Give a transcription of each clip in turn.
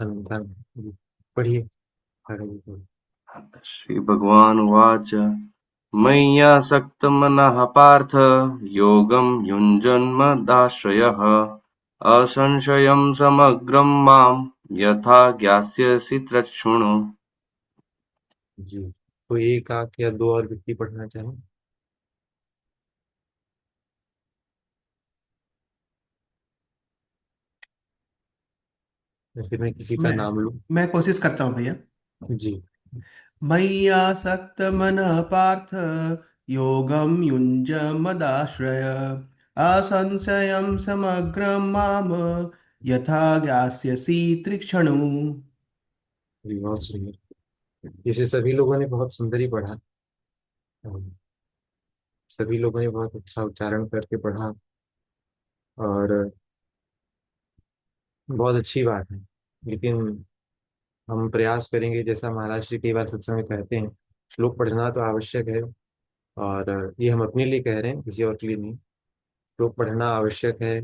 धन पढ़िए आगे जी पढ़िए। श्रीभगवानुवाच मय्यासक्तमनः पार्थ योगं युञ्जन्मदाश्रयः असंशयं समग्रं माम् यथा ज्ञास्यसि तच्छृणु। जी, तो एक आख या दो और व्यक्ति पढ़ना चाहें? या फिर मैं किसी का मैं नाम लूं? मैं कोशिश करता हूँ भैया। जी। मय्यासक्तमनः पार्थ योगं युञ्ज मदाश्रय असंशयं समग्रं माम यथा ज्ञास्यसि तृक्षणु। जी, बहुत सुंदर। इसे सभी लोगों ने बहुत सुंदर ही पढ़ा। सभी लोगों ने बहुत अच्छा उच्चारण करके पढ़ा, और बहुत अच्छी बात है। लेकिन हम प्रयास करेंगे, जैसा महाराज श्री कई बार सत्संग में कहते हैं, श्लोक पढ़ना तो आवश्यक है। और ये हम अपने लिए कह रहे हैं, किसी और के लिए नहीं। श्लोक पढ़ना आवश्यक है,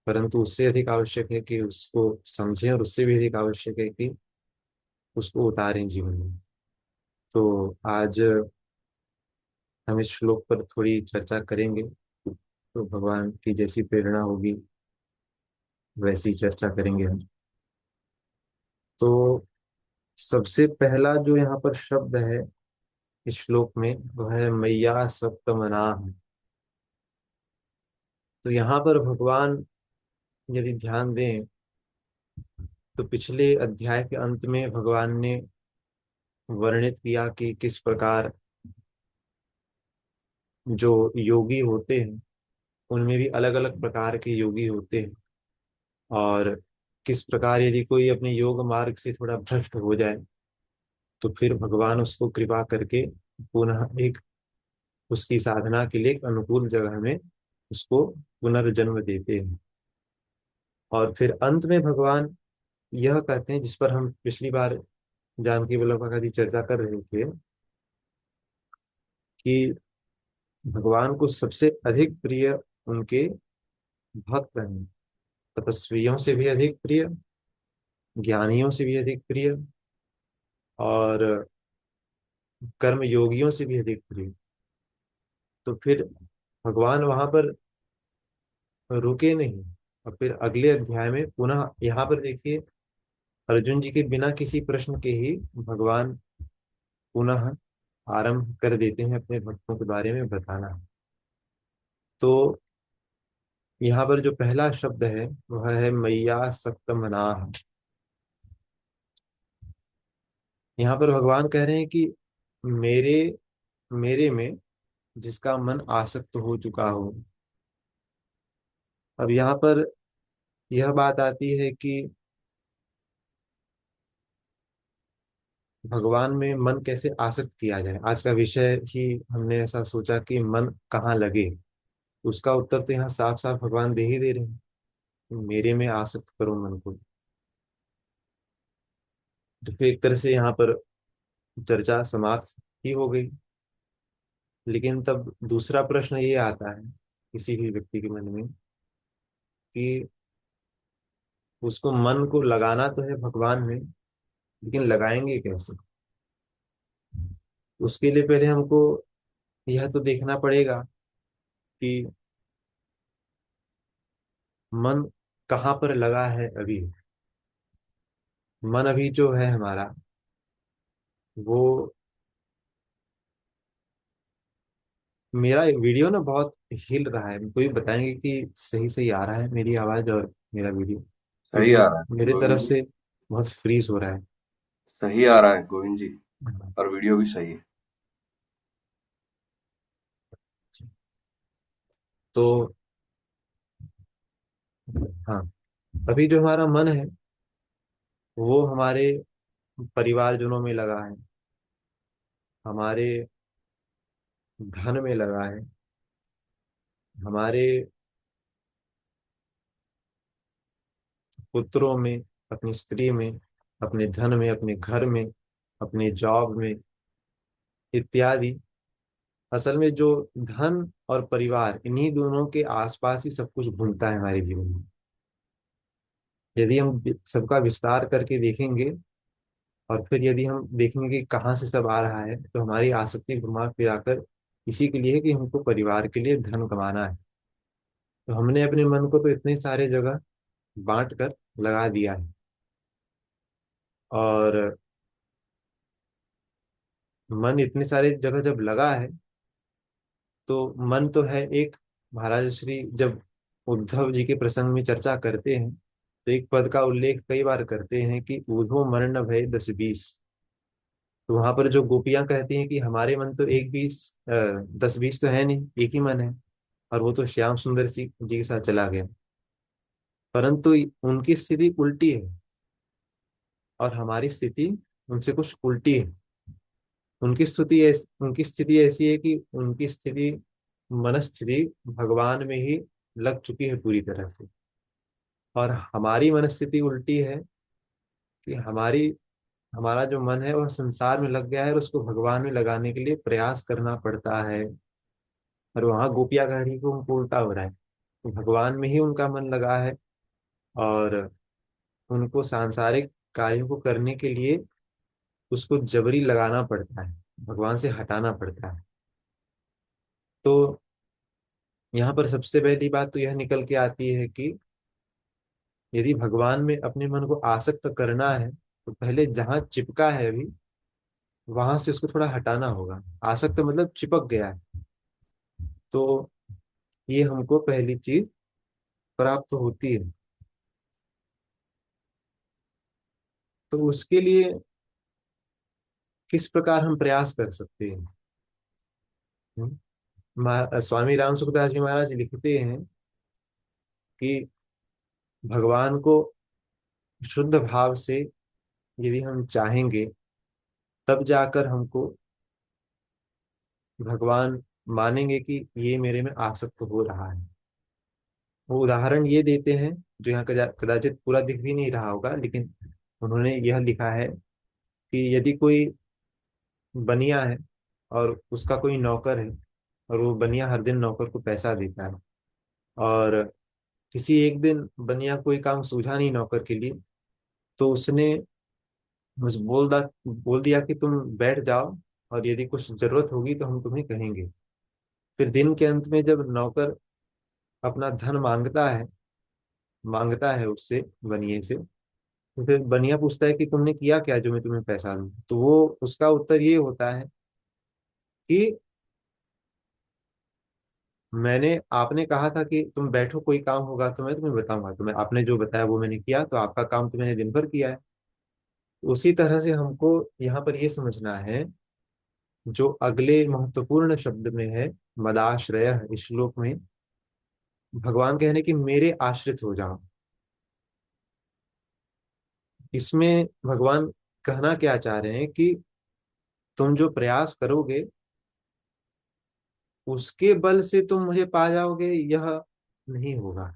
परंतु उससे अधिक आवश्यक है कि उसको समझें, और उससे भी अधिक आवश्यक है कि उसको उतारें जीवन में। तो आज हम इस श्लोक पर थोड़ी चर्चा करेंगे। तो भगवान की जैसी प्रेरणा होगी वैसी चर्चा करेंगे हम। तो सबसे पहला जो यहाँ पर शब्द है इस श्लोक में, वह है मैया सप्तमनाः। तो यहाँ पर भगवान यदि ध्यान दें, तो पिछले अध्याय के अंत में भगवान ने वर्णित किया कि किस प्रकार जो योगी होते हैं उनमें भी अलग अलग प्रकार के योगी होते हैं। और किस प्रकार यदि कोई अपने योग मार्ग से थोड़ा भ्रष्ट हो जाए, तो फिर भगवान उसको कृपा करके पुनः एक उसकी साधना के लिए एक अनुकूल जगह में उसको पुनर्जन्म देते हैं। और फिर अंत में भगवान यह कहते हैं, जिस पर हम पिछली बार जानकी वल्लभा का जी चर्चा कर रहे थे, कि भगवान को सबसे अधिक प्रिय उनके भक्त हैं। तपस्वियों से भी अधिक प्रिय, ज्ञानियों से भी अधिक प्रिय, और कर्म योगियों से भी अधिक प्रिय। तो फिर भगवान वहां पर रुके नहीं, और फिर अगले अध्याय में पुनः यहाँ पर देखिए, अर्जुन जी के बिना किसी प्रश्न के ही भगवान पुनः आरंभ कर देते हैं अपने भक्तों के बारे में बताना। तो यहाँ पर जो पहला शब्द है वह है मैया सक्तमनाः। यहाँ पर भगवान कह रहे हैं कि मेरे मेरे में जिसका मन आसक्त हो चुका हो। अब यहाँ पर यह बात आती है कि भगवान में मन कैसे आसक्त किया जाए। आज का विषय ही हमने ऐसा सोचा कि मन कहाँ लगे। उसका उत्तर तो यहाँ साफ साफ भगवान दे ही दे रहे हैं, मेरे में आसक्त करो मन को। तो फिर एक तरह से यहाँ पर चर्चा समाप्त ही हो गई। लेकिन तब दूसरा प्रश्न ये आता है किसी भी व्यक्ति के मन में, कि उसको मन को लगाना तो है भगवान में, लेकिन लगाएंगे कैसे? उसके लिए पहले हमको यह तो देखना पड़ेगा कि मन कहाँ पर लगा है अभी। मन अभी जो है हमारा, वो, मेरा वीडियो ना बहुत हिल रहा है। कोई बताएंगे कि सही सही आ रहा है मेरी आवाज और मेरा वीडियो? सही क्योंकि आ रहा है मेरे गोविंद तरफ जी। से बहुत फ्रीज हो रहा है। सही आ रहा है गोविंद जी। और वीडियो भी सही है। तो हाँ, अभी जो हमारा मन है वो हमारे परिवारजनों में लगा है, हमारे धन में लगा है, हमारे पुत्रों में, अपनी स्त्री में, अपने धन में, अपने घर में, अपने जॉब में इत्यादि। असल में जो धन और परिवार, इन्हीं दोनों के आसपास ही सब कुछ घूमता है हमारे जीवन में। यदि हम सबका विस्तार करके देखेंगे और फिर यदि हम देखेंगे कि कहाँ से सब आ रहा है, तो हमारी आसक्ति घुमा फिराकर इसी के लिए है कि हमको परिवार के लिए धन कमाना है। तो हमने अपने मन को तो इतने सारे जगह बांट कर लगा दिया है। और मन इतने सारे जगह जब लगा है, तो मन तो है एक। महाराज श्री जब उद्धव जी के प्रसंग में चर्चा करते हैं, तो एक पद का उल्लेख कई बार करते हैं कि ऊधो मन न भय 10-20। तो वहां पर जो गोपियां कहती हैं कि हमारे मन तो एक बीस 10-20 तो है नहीं, एक ही मन है, और वो तो श्याम सुंदर जी के साथ चला गया। परंतु उनकी स्थिति उल्टी है और हमारी स्थिति उनसे कुछ उल्टी है। उनकी स्थिति ऐसी है कि उनकी स्थिति मनस्थिति भगवान में ही लग चुकी है पूरी तरह से। और हमारी मनस्थिति उल्टी है कि हमारा जो मन है वह संसार में लग गया है और उसको भगवान में लगाने के लिए प्रयास करना पड़ता है। और वहां गोपिया कह रही को उनको उल्टा हो रहा है, तो भगवान में ही उनका मन लगा है और उनको सांसारिक कार्यों को करने के लिए उसको जबरी लगाना पड़ता है, भगवान से हटाना पड़ता है। तो यहाँ पर सबसे पहली बात तो यह निकल के आती है कि यदि भगवान में अपने मन को आसक्त करना है, तो पहले जहां चिपका है अभी वहां से उसको थोड़ा हटाना होगा। आसक्त मतलब चिपक गया है। तो ये हमको पहली चीज प्राप्त होती है। तो उसके लिए किस प्रकार हम प्रयास कर सकते हैं? स्वामी राम सुखदास जी महाराज लिखते हैं कि भगवान को शुद्ध भाव से यदि हम चाहेंगे, तब जाकर हमको भगवान मानेंगे कि ये मेरे में आसक्त हो रहा है। वो उदाहरण ये देते हैं, जो यहाँ कदाचित पूरा दिख भी नहीं रहा होगा, लेकिन उन्होंने यह लिखा है कि यदि कोई बनिया है और उसका कोई नौकर है, और वो बनिया हर दिन नौकर को पैसा देता है, और किसी एक दिन बनिया कोई काम सूझा नहीं नौकर के लिए, तो उसने बस बोल दिया कि तुम बैठ जाओ और यदि कुछ जरूरत होगी तो हम तुम्हें कहेंगे। फिर दिन के अंत में जब नौकर अपना धन मांगता है उससे, बनिए से, तो फिर बनिया पूछता है कि तुमने किया क्या जो मैं तुम्हें पैसा दूं। तो वो उसका उत्तर ये होता है कि आपने कहा था कि तुम बैठो, कोई काम होगा तो मैं तुम्हें बताऊंगा, तो मैं आपने जो बताया वो मैंने किया, तो आपका काम तो मैंने दिन भर किया है। उसी तरह से हमको यहाँ पर ये समझना है, जो अगले महत्वपूर्ण शब्द में है, मदाश्रय, इस श्लोक में भगवान कह रहे हैं कि मेरे आश्रित हो जाओ। इसमें भगवान कहना क्या चाह रहे हैं कि तुम जो प्रयास करोगे उसके बल से तुम मुझे पा जाओगे, यह नहीं होगा।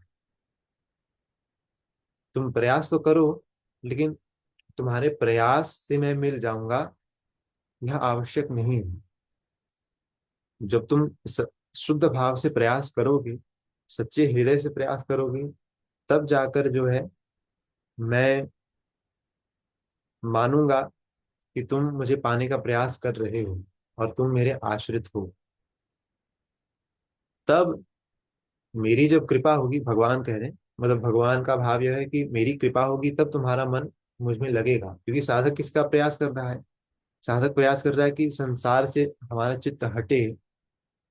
तुम प्रयास तो करो, लेकिन तुम्हारे प्रयास से मैं मिल जाऊंगा, यह आवश्यक नहीं है। जब तुम शुद्ध भाव से प्रयास करोगे, सच्चे हृदय से प्रयास करोगे, तब जाकर जो है मैं मानूंगा कि तुम मुझे पाने का प्रयास कर रहे हो और तुम मेरे आश्रित हो। तब मेरी जब कृपा होगी, भगवान कह रहे हैं, मतलब भगवान का भाव यह है कि मेरी कृपा होगी तब तुम्हारा मन मुझ में लगेगा। क्योंकि साधक किसका प्रयास कर रहा है? साधक प्रयास कर रहा है कि संसार से हमारा चित्त हटे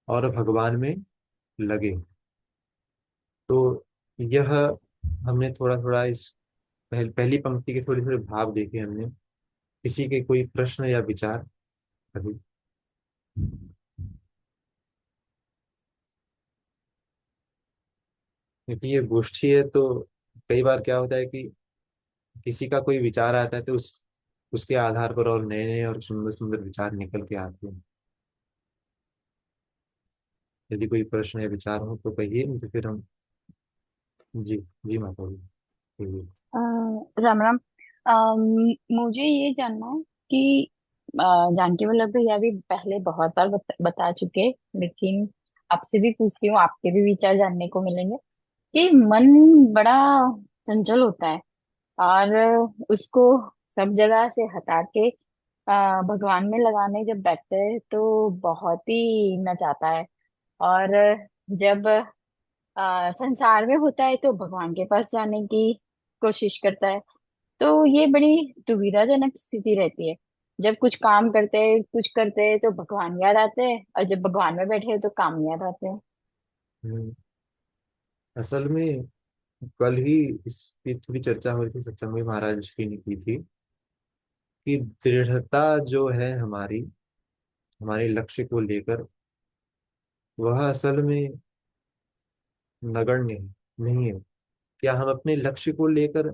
और भगवान में लगे। तो यह हमने थोड़ा थोड़ा इस पहली पंक्ति के थोड़े थोड़े भाव देखे हमने। किसी के कोई प्रश्न या विचार अभी? क्योंकि ये गोष्ठी है, तो कई बार क्या होता है कि किसी का कोई विचार आता है, तो उसके आधार पर और नए नए और सुंदर सुंदर विचार निकल के आते हैं। यदि कोई प्रश्न या विचार हो तो कहिए, नहीं तो फिर हम। जी। जी माता जी, कहिए। अ, राम राम। मुझे ये जानना है कि जानकी वल्लभ भैया भी पहले बहुत बार बता चुके, लेकिन आपसे भी पूछती हूँ, आपके भी विचार जानने को मिलेंगे कि मन बड़ा चंचल होता है। और उसको सब जगह से हटा के भगवान में लगाने जब बैठते हैं तो बहुत ही नचाता है। और जब संसार में होता है तो भगवान के पास जाने की कोशिश करता है। तो ये बड़ी दुविधाजनक स्थिति रहती है। जब कुछ काम करते हैं कुछ करते हैं तो भगवान याद आते हैं, और जब भगवान में बैठे हैं तो काम याद आते हैं। हम्म, असल में कल ही इसकी थोड़ी चर्चा हो रही थी सत्संग में, महाराज जी ने की थी कि दृढ़ता जो है हमारी, हमारे लक्ष्य को लेकर, वह असल में नगण्य है, नहीं है। क्या हम अपने लक्ष्य को लेकर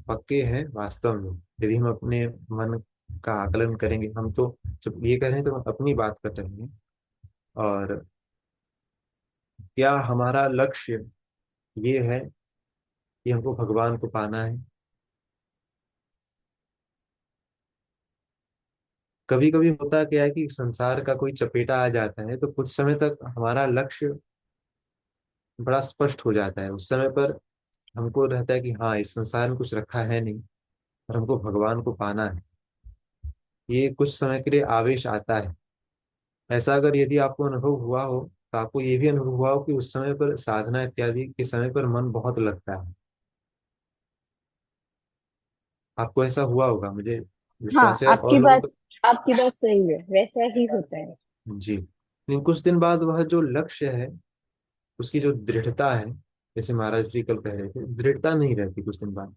पक्के हैं वास्तव में? यदि हम अपने मन का आकलन करेंगे, हम तो जब ये कर रहे हैं तो हम अपनी बात कर रहे हैं। और क्या हमारा लक्ष्य ये है कि हमको भगवान को पाना है? कभी कभी होता क्या है कि संसार का कोई चपेटा आ जाता है तो कुछ समय तक हमारा लक्ष्य बड़ा स्पष्ट हो जाता है। उस समय पर हमको रहता है कि हाँ, इस संसार में कुछ रखा है नहीं और हमको भगवान को पाना है। ये कुछ समय के लिए आवेश आता है। ऐसा अगर यदि आपको अनुभव हुआ हो तो आपको ये भी अनुभव हुआ हो कि उस समय पर, साधना इत्यादि के समय पर, मन बहुत लगता है। आपको ऐसा हुआ होगा, मुझे हाँ, विश्वास है, और लोगों का। आपकी बात सही है, वैसा ही होता है। जी, लेकिन कुछ दिन बाद वह जो लक्ष्य है, उसकी जो दृढ़ता है, जैसे महाराज जी कल कह रहे थे, दृढ़ता नहीं रहती कुछ दिन बाद।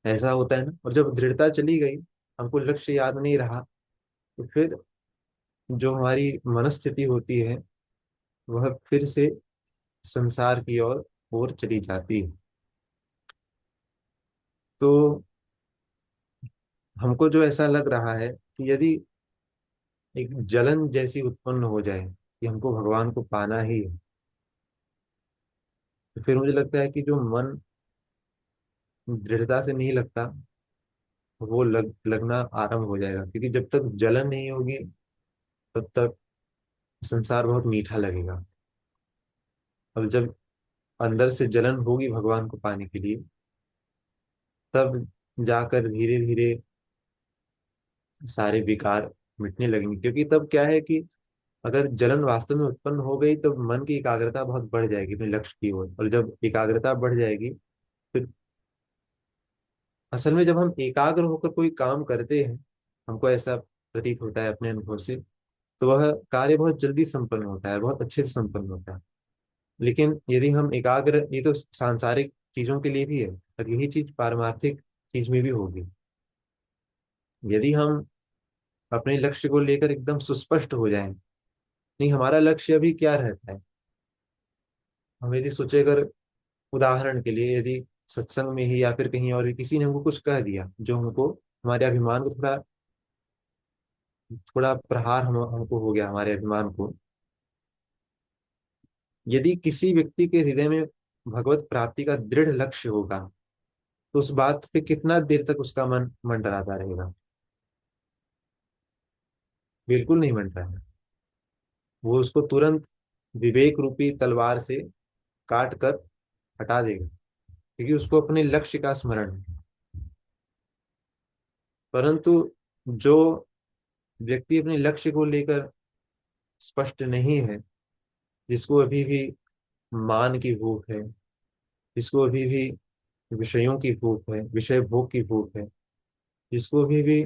ऐसा होता है ना। और जब दृढ़ता चली गई, हमको लक्ष्य याद नहीं रहा, तो फिर जो हमारी मनस्थिति होती है वह फिर से संसार की ओर चली जाती है। तो हमको जो ऐसा लग रहा है कि यदि एक जलन जैसी उत्पन्न हो जाए कि हमको भगवान को पाना ही है, तो फिर मुझे लगता है कि जो मन दृढ़ता से नहीं लगता, वो लगना आरंभ हो जाएगा। क्योंकि जब तक जलन नहीं होगी तब तक संसार बहुत मीठा लगेगा। और जब अंदर से जलन होगी भगवान को पाने के लिए, तब जाकर धीरे धीरे सारे विकार मिटने लगेंगे। क्योंकि तब क्या है कि अगर जलन वास्तव में उत्पन्न हो गई तो मन की एकाग्रता बहुत बढ़ जाएगी अपने लक्ष्य की ओर। और जब एकाग्रता बढ़ जाएगी, फिर असल में जब हम एकाग्र होकर कोई काम करते हैं, हमको ऐसा प्रतीत होता है अपने अनुभव से, तो वह कार्य बहुत जल्दी संपन्न होता है, बहुत अच्छे से संपन्न होता है। लेकिन यदि हम एकाग्र, ये तो सांसारिक चीजों के लिए भी है, और यही चीज पारमार्थिक चीज में भी होगी। यदि हम अपने लक्ष्य को लेकर एकदम सुस्पष्ट हो जाएं, नहीं हमारा लक्ष्य अभी क्या रहता है, हम यदि सोचे, अगर उदाहरण के लिए, यदि सत्संग में ही या फिर कहीं और भी किसी ने हमको कुछ कह दिया जो हमको, हमारे अभिमान को थोड़ा थोड़ा प्रहार हमको हो गया, हमारे अभिमान को। यदि किसी व्यक्ति के हृदय में भगवत प्राप्ति का दृढ़ लक्ष्य होगा, तो उस बात पे कितना देर तक उसका मन मंडराता रहेगा? बिल्कुल नहीं मंडराएगा। वो उसको तुरंत विवेक रूपी तलवार से काट कर हटा देगा, क्योंकि उसको अपने लक्ष्य का स्मरण है। परंतु जो व्यक्ति अपने लक्ष्य को लेकर स्पष्ट नहीं है, जिसको अभी भी मान की भूख है, जिसको अभी भी विषयों की भूख है, विषय भोग की भूख है, जिसको अभी भी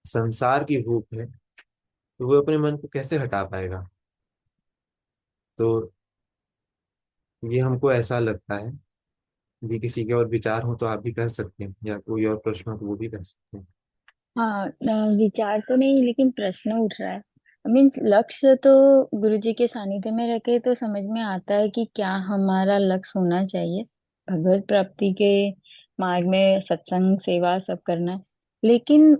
संसार की भूख है, तो वो अपने मन को कैसे हटा पाएगा? तो ये हमको ऐसा लगता है। यदि किसी के और विचार हो तो आप भी कह सकते हैं, या कोई और प्रश्न हो तो वो भी कह सकते हैं। हाँ, विचार तो नहीं लेकिन प्रश्न उठ रहा है। मीन्स लक्ष्य तो गुरुजी के सानिध्य में रह के तो समझ में आता है कि क्या हमारा लक्ष्य होना चाहिए, भगवत प्राप्ति के मार्ग में सत्संग सेवा सब करना है। लेकिन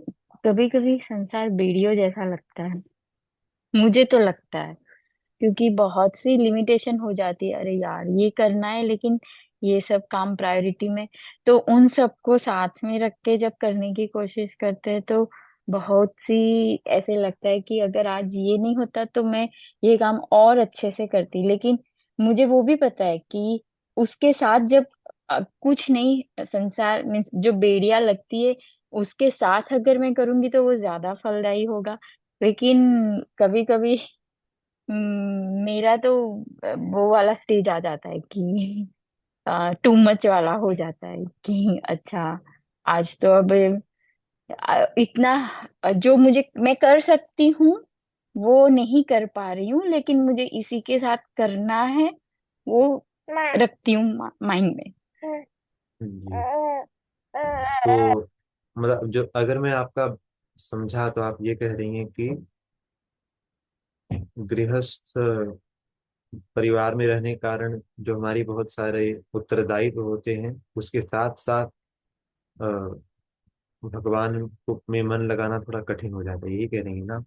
कभी कभी संसार बेड़ियों जैसा लगता है, मुझे तो लगता है। क्योंकि बहुत सी लिमिटेशन हो जाती है, अरे यार ये करना है लेकिन ये सब काम प्रायोरिटी में। तो उन सबको साथ में रख के जब करने की कोशिश करते हैं तो बहुत सी ऐसे लगता है कि अगर आज ये नहीं होता तो मैं ये काम और अच्छे से करती। लेकिन मुझे वो भी पता है कि उसके साथ जब कुछ नहीं, संसार मीन्स जो बेड़िया लगती है उसके साथ अगर मैं करूंगी तो वो ज्यादा फलदायी होगा। लेकिन कभी कभी मेरा तो वो वाला स्टेज आ जाता है कि टू मच वाला हो जाता है कि अच्छा, आज तो अब इतना जो मुझे मैं कर सकती हूँ वो नहीं कर पा रही हूँ, लेकिन मुझे इसी के साथ करना है, वो रखती हूँ माइंड में। जी। तो मतलब जो अगर मैं आपका समझा तो आप ये कह रही हैं कि गृहस्थ परिवार में रहने के कारण जो हमारी बहुत सारे उत्तरदायित्व होते हैं उसके साथ साथ भगवान को में मन लगाना थोड़ा कठिन हो जाता है, यही कह रही है ना?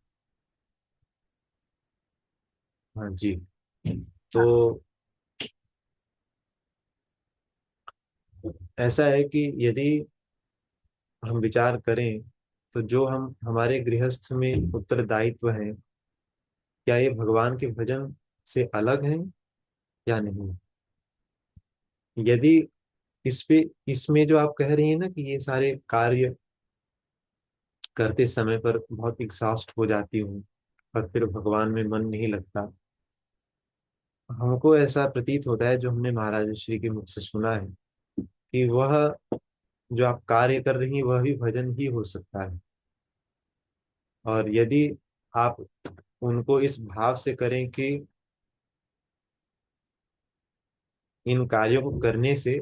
हाँ जी। तो हाँ। ऐसा है कि यदि हम विचार करें तो जो हम हमारे गृहस्थ में उत्तरदायित्व हैं, क्या ये भगवान के भजन से अलग हैं या नहीं? यदि इस पे इसमें जो आप कह रही हैं ना कि ये सारे कार्य करते समय पर बहुत एग्जॉस्ट हो जाती हूँ और फिर भगवान में मन नहीं लगता, हमको ऐसा प्रतीत होता है जो हमने महाराज श्री के मुख से सुना है कि वह जो आप कार्य कर रही हैं वह भी भजन ही हो सकता है। और यदि आप उनको इस भाव से करें कि इन कार्यों को करने से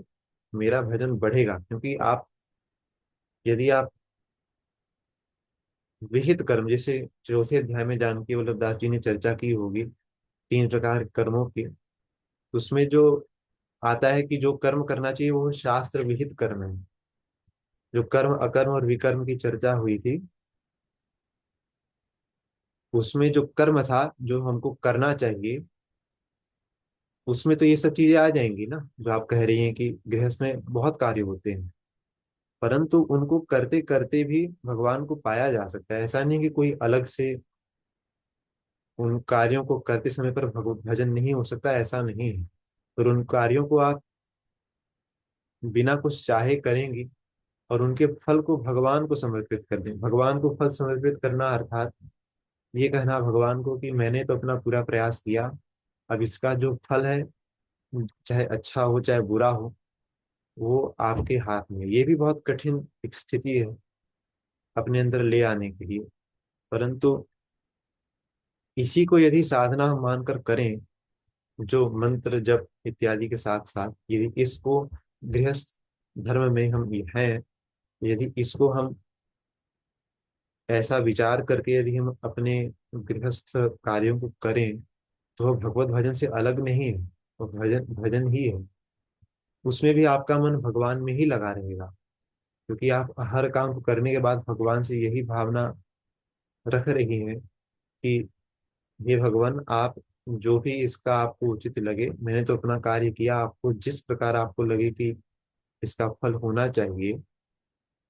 मेरा भजन बढ़ेगा, क्योंकि आप यदि आप विहित कर्म, जैसे चौथे अध्याय में जानकी वल्लभ दास जी ने चर्चा की होगी 3 प्रकार कर्मों की, उसमें जो आता है कि जो कर्म करना चाहिए वो शास्त्र विहित कर्म है। जो कर्म अकर्म और विकर्म की चर्चा हुई थी उसमें जो कर्म था जो हमको करना चाहिए उसमें तो ये सब चीजें आ जाएंगी ना, जो आप कह रही हैं कि गृहस्थ में बहुत कार्य होते हैं, परंतु उनको करते करते भी भगवान को पाया जा सकता है। ऐसा नहीं कि कोई अलग से उन कार्यों को करते समय पर भजन नहीं हो सकता, ऐसा नहीं है। पर उन कार्यों को आप बिना कुछ चाहे करेंगी और उनके फल को भगवान को समर्पित कर दें। भगवान को फल समर्पित करना अर्थात ये कहना भगवान को कि मैंने तो अपना पूरा प्रयास किया, अब इसका जो फल है चाहे अच्छा हो चाहे बुरा हो वो आपके हाथ में है। ये भी बहुत कठिन एक स्थिति है अपने अंदर ले आने के लिए, परंतु इसी को यदि साधना हम मानकर करें, जो मंत्र जप इत्यादि के साथ साथ यदि इसको गृहस्थ धर्म में हम हैं, यदि इसको हम ऐसा विचार करके यदि हम अपने गृहस्थ कार्यों को करें तो वह भगवत भजन से अलग नहीं है, वो भजन भजन ही है। उसमें भी आपका मन भगवान में ही लगा रहेगा, क्योंकि आप हर काम को करने के बाद भगवान से यही भावना रख रही हैं कि हे भगवान, आप जो भी इसका आपको उचित लगे, मैंने तो अपना कार्य किया, आपको जिस प्रकार आपको लगे कि इसका फल होना चाहिए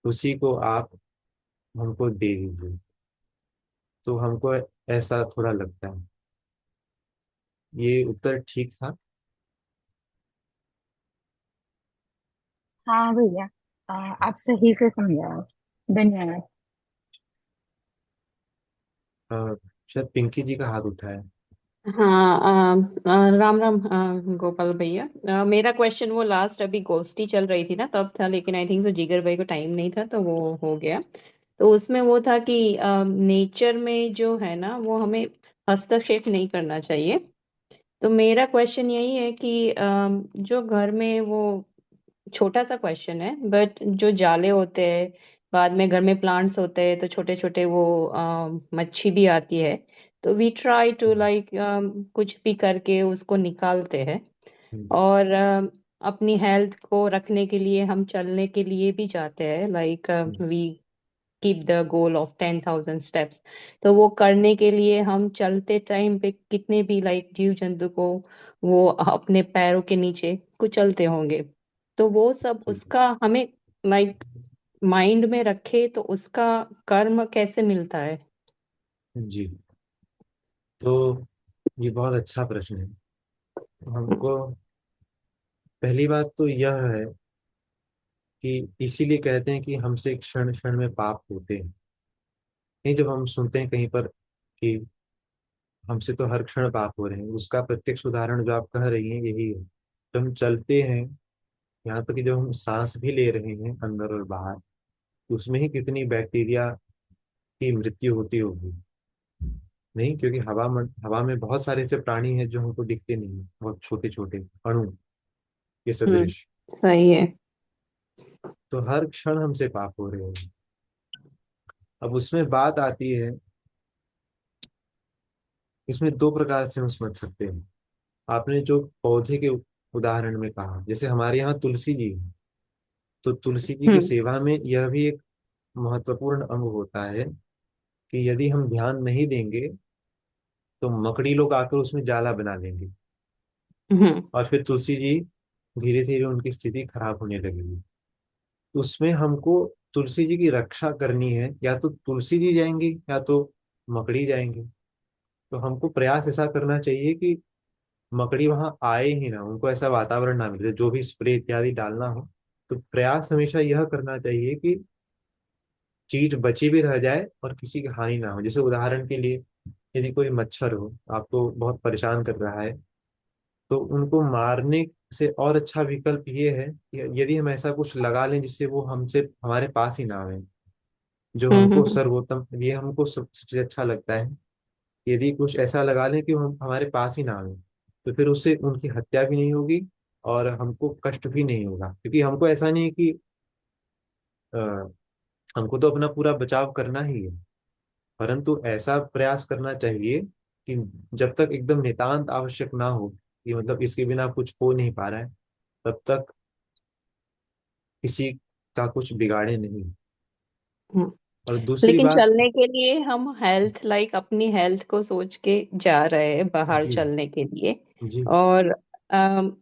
उसी को आप हमको दे दीजिए। तो हमको ऐसा थोड़ा लगता है। ये उत्तर ठीक था? हाँ भैया, आप सही से समझा। धन्यवाद। शायद पिंकी जी का हाथ उठा है। हाँ राम राम गोपाल भैया। मेरा क्वेश्चन वो लास्ट अभी गोष्ठी चल रही थी ना तब था, लेकिन आई थिंक so जिगर भाई को टाइम नहीं था तो वो हो गया। तो उसमें वो था कि नेचर में जो है ना वो हमें हस्तक्षेप नहीं करना चाहिए। तो मेरा क्वेश्चन यही है कि जो घर में वो छोटा सा क्वेश्चन है बट जो जाले होते हैं, बाद में घर में प्लांट्स होते हैं तो छोटे छोटे वो मच्छी भी आती है। तो वी ट्राई टू लाइक कुछ भी करके उसको निकालते हैं। हम्म, और अपनी हेल्थ को रखने के लिए हम चलने के लिए भी जाते हैं, like hmm, we keep the goal of 10,000 steps. तो वो करने के लिए हम चलते टाइम पे कितने भी लाइक जीव जंतु को वो अपने पैरों के नीचे कुचलते होंगे। तो वो सब जी। उसका हमें लाइक माइंड में रखे तो उसका कर्म कैसे मिलता है? जी। तो ये बहुत अच्छा प्रश्न है। तो हमको पहली बात तो यह है कि इसीलिए कहते हैं कि हमसे क्षण क्षण में पाप होते हैं। नहीं, जब हम सुनते हैं कहीं पर कि हमसे तो हर क्षण पाप हो रहे हैं, उसका प्रत्यक्ष उदाहरण जो आप कह रही हैं यही है। जब हम चलते हैं, यहाँ तक कि जब हम सांस भी ले रहे हैं अंदर और बाहर, तो उसमें ही कितनी बैक्टीरिया की मृत्यु होती होगी। नहीं, क्योंकि हवा में बहुत सारे ऐसे प्राणी हैं जो हमको दिखते नहीं हैं, बहुत छोटे छोटे अणु के हम्म। सदृश। सही है। तो हर क्षण हमसे पाप हो रहे हैं। अब उसमें बात आती है, इसमें दो प्रकार से हम समझ सकते हैं। आपने जो पौधे के उदाहरण में कहा, जैसे हमारे यहाँ तुलसी जी है, तो तुलसी जी की हम्म। सेवा में यह भी एक महत्वपूर्ण अंग होता है कि यदि हम ध्यान नहीं देंगे तो मकड़ी लोग आकर उसमें जाला बना लेंगे, हम्म। और फिर तुलसी जी धीरे धीरे उनकी स्थिति खराब होने लगेगी। उसमें हमको तुलसी जी की रक्षा करनी है, या तो तुलसी जी जाएंगी या तो मकड़ी जाएंगे। तो हमको प्रयास ऐसा करना चाहिए कि मकड़ी वहां आए ही ना, उनको ऐसा वातावरण ना मिले। जो भी स्प्रे इत्यादि डालना हो, तो प्रयास हमेशा यह करना चाहिए कि चीज बची भी रह जाए और किसी की हानि ना हो। जैसे उदाहरण के लिए, यदि कोई मच्छर हो आपको बहुत परेशान कर रहा है, तो उनको मारने से और अच्छा विकल्प ये है कि यदि हम ऐसा कुछ लगा लें जिससे वो हमसे हमारे पास ही ना आए। जो हम्म। हमको सर्वोत्तम, ये हमको सबसे अच्छा लगता है, यदि कुछ ऐसा लगा लें कि हम हमारे पास ही ना आए, तो फिर उससे उनकी हत्या भी नहीं होगी और हमको कष्ट भी नहीं होगा। क्योंकि हमको ऐसा नहीं है कि अ, हमको तो अपना पूरा बचाव करना ही है, परंतु ऐसा प्रयास करना चाहिए कि जब तक एकदम नितांत आवश्यक ना हो, कि मतलब इसके बिना कुछ हो नहीं पा रहा है, तब तक किसी का कुछ बिगाड़े नहीं। हम्म। और दूसरी लेकिन बात। चलने के लिए हम हेल्थ लाइक अपनी हेल्थ को सोच के जा रहे हैं बाहर जी। चलने के लिए। जी। और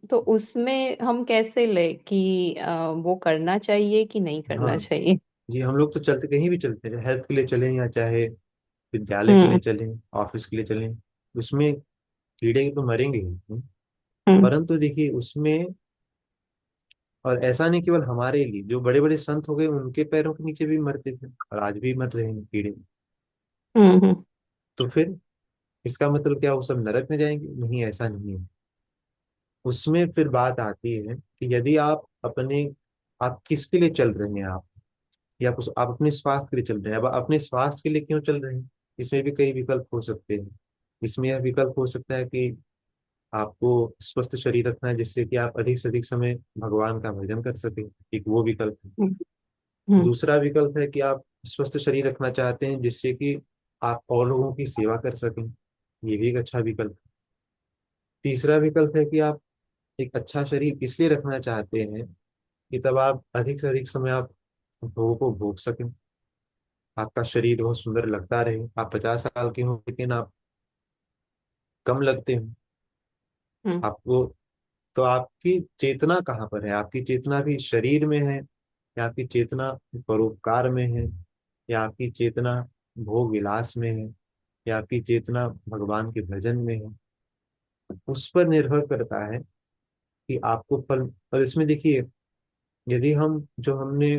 तो उसमें हम कैसे ले कि वो करना चाहिए कि नहीं हाँ। करना चाहिए? जी, हम लोग तो चलते, कहीं भी चलते हैं, हेल्थ के लिए चलें या चाहे विद्यालय के लिए हम्म। चलें, ऑफिस के लिए चलें, उसमें कीड़े तो मरेंगे ही। हम्म। परंतु देखिए उसमें, और ऐसा नहीं केवल हमारे लिए, जो बड़े बड़े संत हो गए उनके पैरों के नीचे भी मरते थे और आज भी मर रहे हैं कीड़े। हम्म। हम्म। तो फिर इसका मतलब क्या वो सब नरक में जाएंगे? नहीं, ऐसा नहीं है। उसमें फिर बात आती है कि यदि आप अपने, आप किसके लिए चल रहे हैं आप, या आप अपने स्वास्थ्य के लिए चल रहे हैं। अब अपने स्वास्थ्य के लिए क्यों चल रहे हैं, इसमें भी कई विकल्प हो सकते हैं। इसमें यह विकल्प हो सकता है कि आपको स्वस्थ शरीर रखना है, जिससे कि आप अधिक से अधिक समय भगवान का भजन कर सकें, एक वो विकल्प है। हम्म। हम्म। दूसरा विकल्प है कि आप स्वस्थ शरीर रखना चाहते हैं जिससे कि आप और लोगों की सेवा कर सकें, ये भी एक अच्छा विकल्प है। तीसरा विकल्प है कि आप एक अच्छा शरीर इसलिए रखना चाहते हैं कि तब आप अधिक से अधिक समय आप भोगों को भोग सकें, आपका शरीर बहुत सुंदर लगता रहे। आप 50 साल के हो लेकिन आप कम लगते हो हम्म। आपको। तो आपकी चेतना कहाँ पर है? आपकी चेतना भी शरीर में है, या आपकी चेतना परोपकार में है, या आपकी चेतना भोग विलास में है, या आपकी चेतना भगवान के भजन में है? उस पर निर्भर करता है कि आपको फल। और इसमें देखिए, यदि हम, जो हमने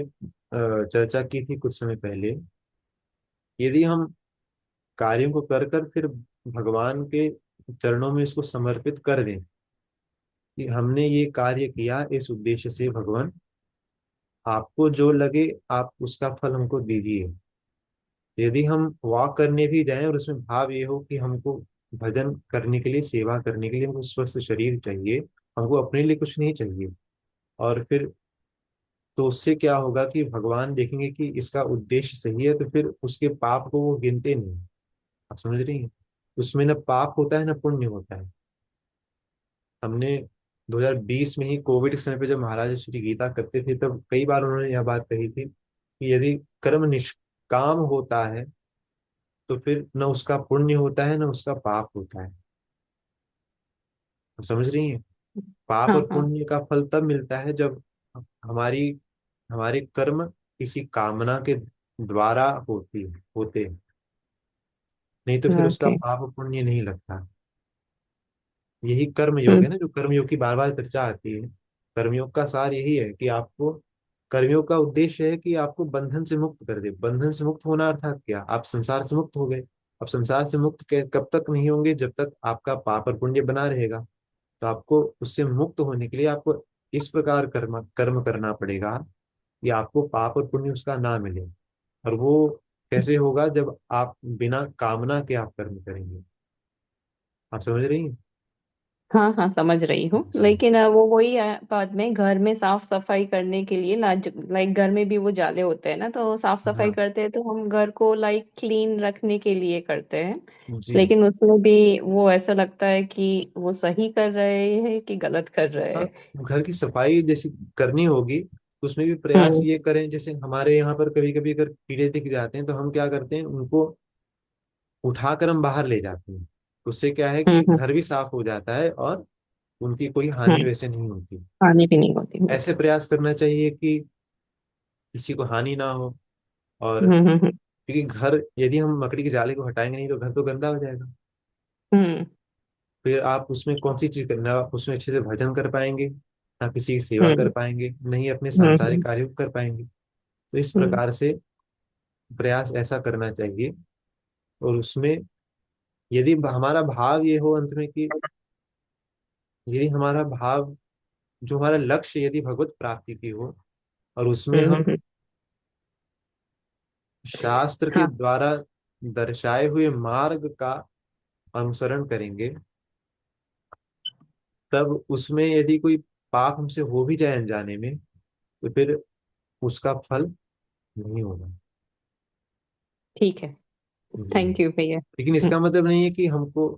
चर्चा की थी कुछ समय पहले, यदि हम कार्यों को कर कर फिर भगवान के चरणों में इसको समर्पित कर दें कि हमने ये कार्य किया इस उद्देश्य से, भगवान आपको जो लगे आप उसका फल हमको दीजिए। यदि हम वॉक करने भी जाएं और उसमें भाव ये हो कि हमको भजन करने के लिए, सेवा करने के लिए हमको स्वस्थ शरीर चाहिए, हमको अपने लिए कुछ नहीं चाहिए, और फिर तो उससे क्या होगा कि भगवान देखेंगे कि इसका उद्देश्य सही है, तो फिर उसके पाप को वो गिनते नहीं। आप समझ रही हैं? उसमें न पाप होता है न पुण्य होता है। हमने 2020 में ही कोविड के समय पे जब महाराज श्री गीता करते थे, तब कई बार उन्होंने यह बात कही थी कि यदि कर्म निष्काम होता है तो फिर न उसका पुण्य होता है न उसका पाप होता है। आप समझ रही हैं? पाप हाँ, और हाँ। पुण्य का फल तब मिलता है जब हमारी हमारे कर्म किसी कामना के द्वारा होते हैं। नहीं तो फिर उसका ओके। पाप और पुण्य नहीं लगता। यही कर्म योग हम्म। है ना, जो कर्म योग की बार बार चर्चा आती है कर्मयोग का सार यही है कि आपको, कर्मयोग का उद्देश्य है कि आपको बंधन से मुक्त कर दे। बंधन से मुक्त होना अर्थात क्या, आप संसार से मुक्त हो गए। अब संसार से मुक्त कब तक नहीं होंगे, जब तक आपका पाप और पुण्य बना रहेगा। तो आपको उससे मुक्त होने के लिए आपको इस प्रकार कर्म कर्म करना पड़ेगा कि आपको पाप और पुण्य उसका ना मिले। और वो कैसे होगा, जब आप बिना कामना के आप कर्म करेंगे। आप समझ रही हैं? हाँ हाँ, समझ रही हूँ, जी। लेकिन वो वही है, बाद में घर में साफ सफाई करने के लिए लाइक घर में भी वो जाले होते हैं ना, तो साफ सफाई हाँ। करते हैं तो हम घर को लाइक क्लीन रखने के लिए करते हैं। जी। लेकिन उसमें भी वो ऐसा लगता है कि वो सही कर रहे हैं कि गलत कर रहे हाँ, हैं। घर की सफाई जैसे करनी होगी तो उसमें भी प्रयास हम्म ये करें। जैसे हमारे यहाँ पर कभी कभी अगर कीड़े दिख जाते हैं तो हम क्या करते हैं, उनको उठाकर हम बाहर ले जाते हैं। उससे क्या है कि हम्म घर भी साफ हो जाता है और उनकी कोई हानि हम्म। वैसे नहीं होती। पानी भी नहीं होती, ऐसे बिल्कुल। प्रयास करना चाहिए कि किसी को हानि ना हो। और हम्म। क्योंकि घर, यदि हम मकड़ी के जाले को हटाएंगे नहीं तो घर तो गंदा हो जाएगा। हम्म फिर आप उसमें कौन सी चीज करना, आप उसमें अच्छे से भजन कर पाएंगे, ना किसी की सेवा कर हम्म पाएंगे, नहीं अपने सांसारिक हम्म कार्य को कर पाएंगे। तो इस हम्म प्रकार से प्रयास ऐसा करना चाहिए। और उसमें यदि हमारा भाव ये हो अंत में कि, यदि हमारा भाव, जो हमारा लक्ष्य यदि भगवत प्राप्ति की हो, और उसमें हम्म हम शास्त्र के हाँ, द्वारा दर्शाए हुए मार्ग का अनुसरण करेंगे, तब उसमें यदि कोई पाप हमसे हो भी जाए अनजाने में, तो फिर उसका फल नहीं होगा। ठीक है। जी। थैंक यू भैया। लेकिन इसका मतलब नहीं है कि हमको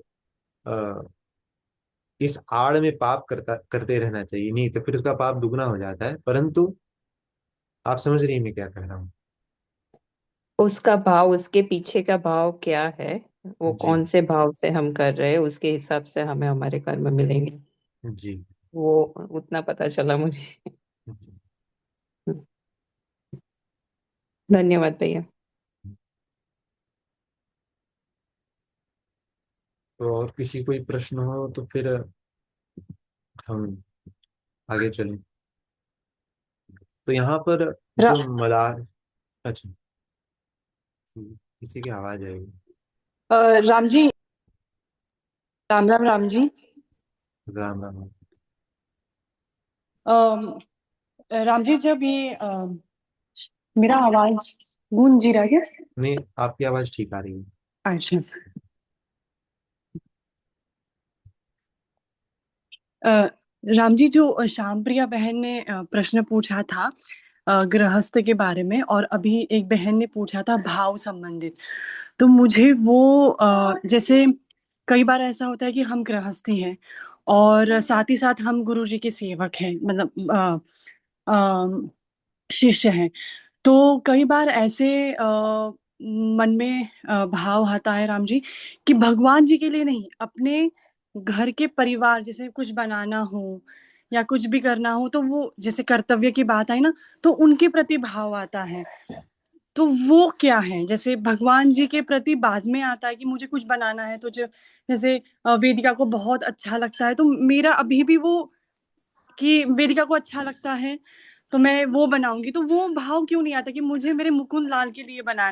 अ, इस आड़ में पाप करते रहना चाहिए, नहीं तो फिर उसका पाप दुगना हो जाता है। परंतु आप समझ रही हैं मैं क्या कह रहा हूँ? उसका भाव, उसके पीछे का भाव क्या है, वो जी। कौन से भाव से हम कर रहे हैं, उसके हिसाब से हमें हमारे कर्म मिलेंगे। जी। वो उतना पता चला मुझे। जी। धन्यवाद भैया। तो और किसी कोई प्रश्न हो तो फिर हम आगे चलें। तो यहाँ पर रा, जो मलार, अच्छा, किसी की आवाज आएगी। राम जी, राम राम राम जी। राम राम। अम, राम जी, जब ये मेरा आवाज गूंज जी रहा है क्या? नहीं, आपकी आवाज ठीक आ रही है। अच्छा। अ, राम जी, जो श्याम प्रिया बहन ने प्रश्न पूछा था गृहस्थ के बारे में, और अभी एक बहन ने पूछा था भाव संबंधित, तो मुझे वो जैसे कई बार ऐसा होता है कि हम गृहस्थी हैं और साथ ही साथ हम गुरु जी के सेवक हैं, मतलब शिष्य हैं। तो कई बार ऐसे मन में भाव आता है राम जी, कि भगवान जी के लिए नहीं, अपने घर के परिवार, जैसे कुछ बनाना हो या कुछ भी करना हो, तो वो जैसे कर्तव्य की बात आई ना, तो उनके प्रति भाव आता है। तो वो क्या है, जैसे भगवान जी के प्रति बाद में आता है कि मुझे कुछ बनाना है, तो जो जैसे वेदिका को बहुत अच्छा लगता है, तो मेरा अभी भी वो, कि वेदिका को अच्छा लगता है तो मैं वो बनाऊंगी, तो वो भाव क्यों नहीं आता कि मुझे मेरे मुकुंद लाल के लिए बनाना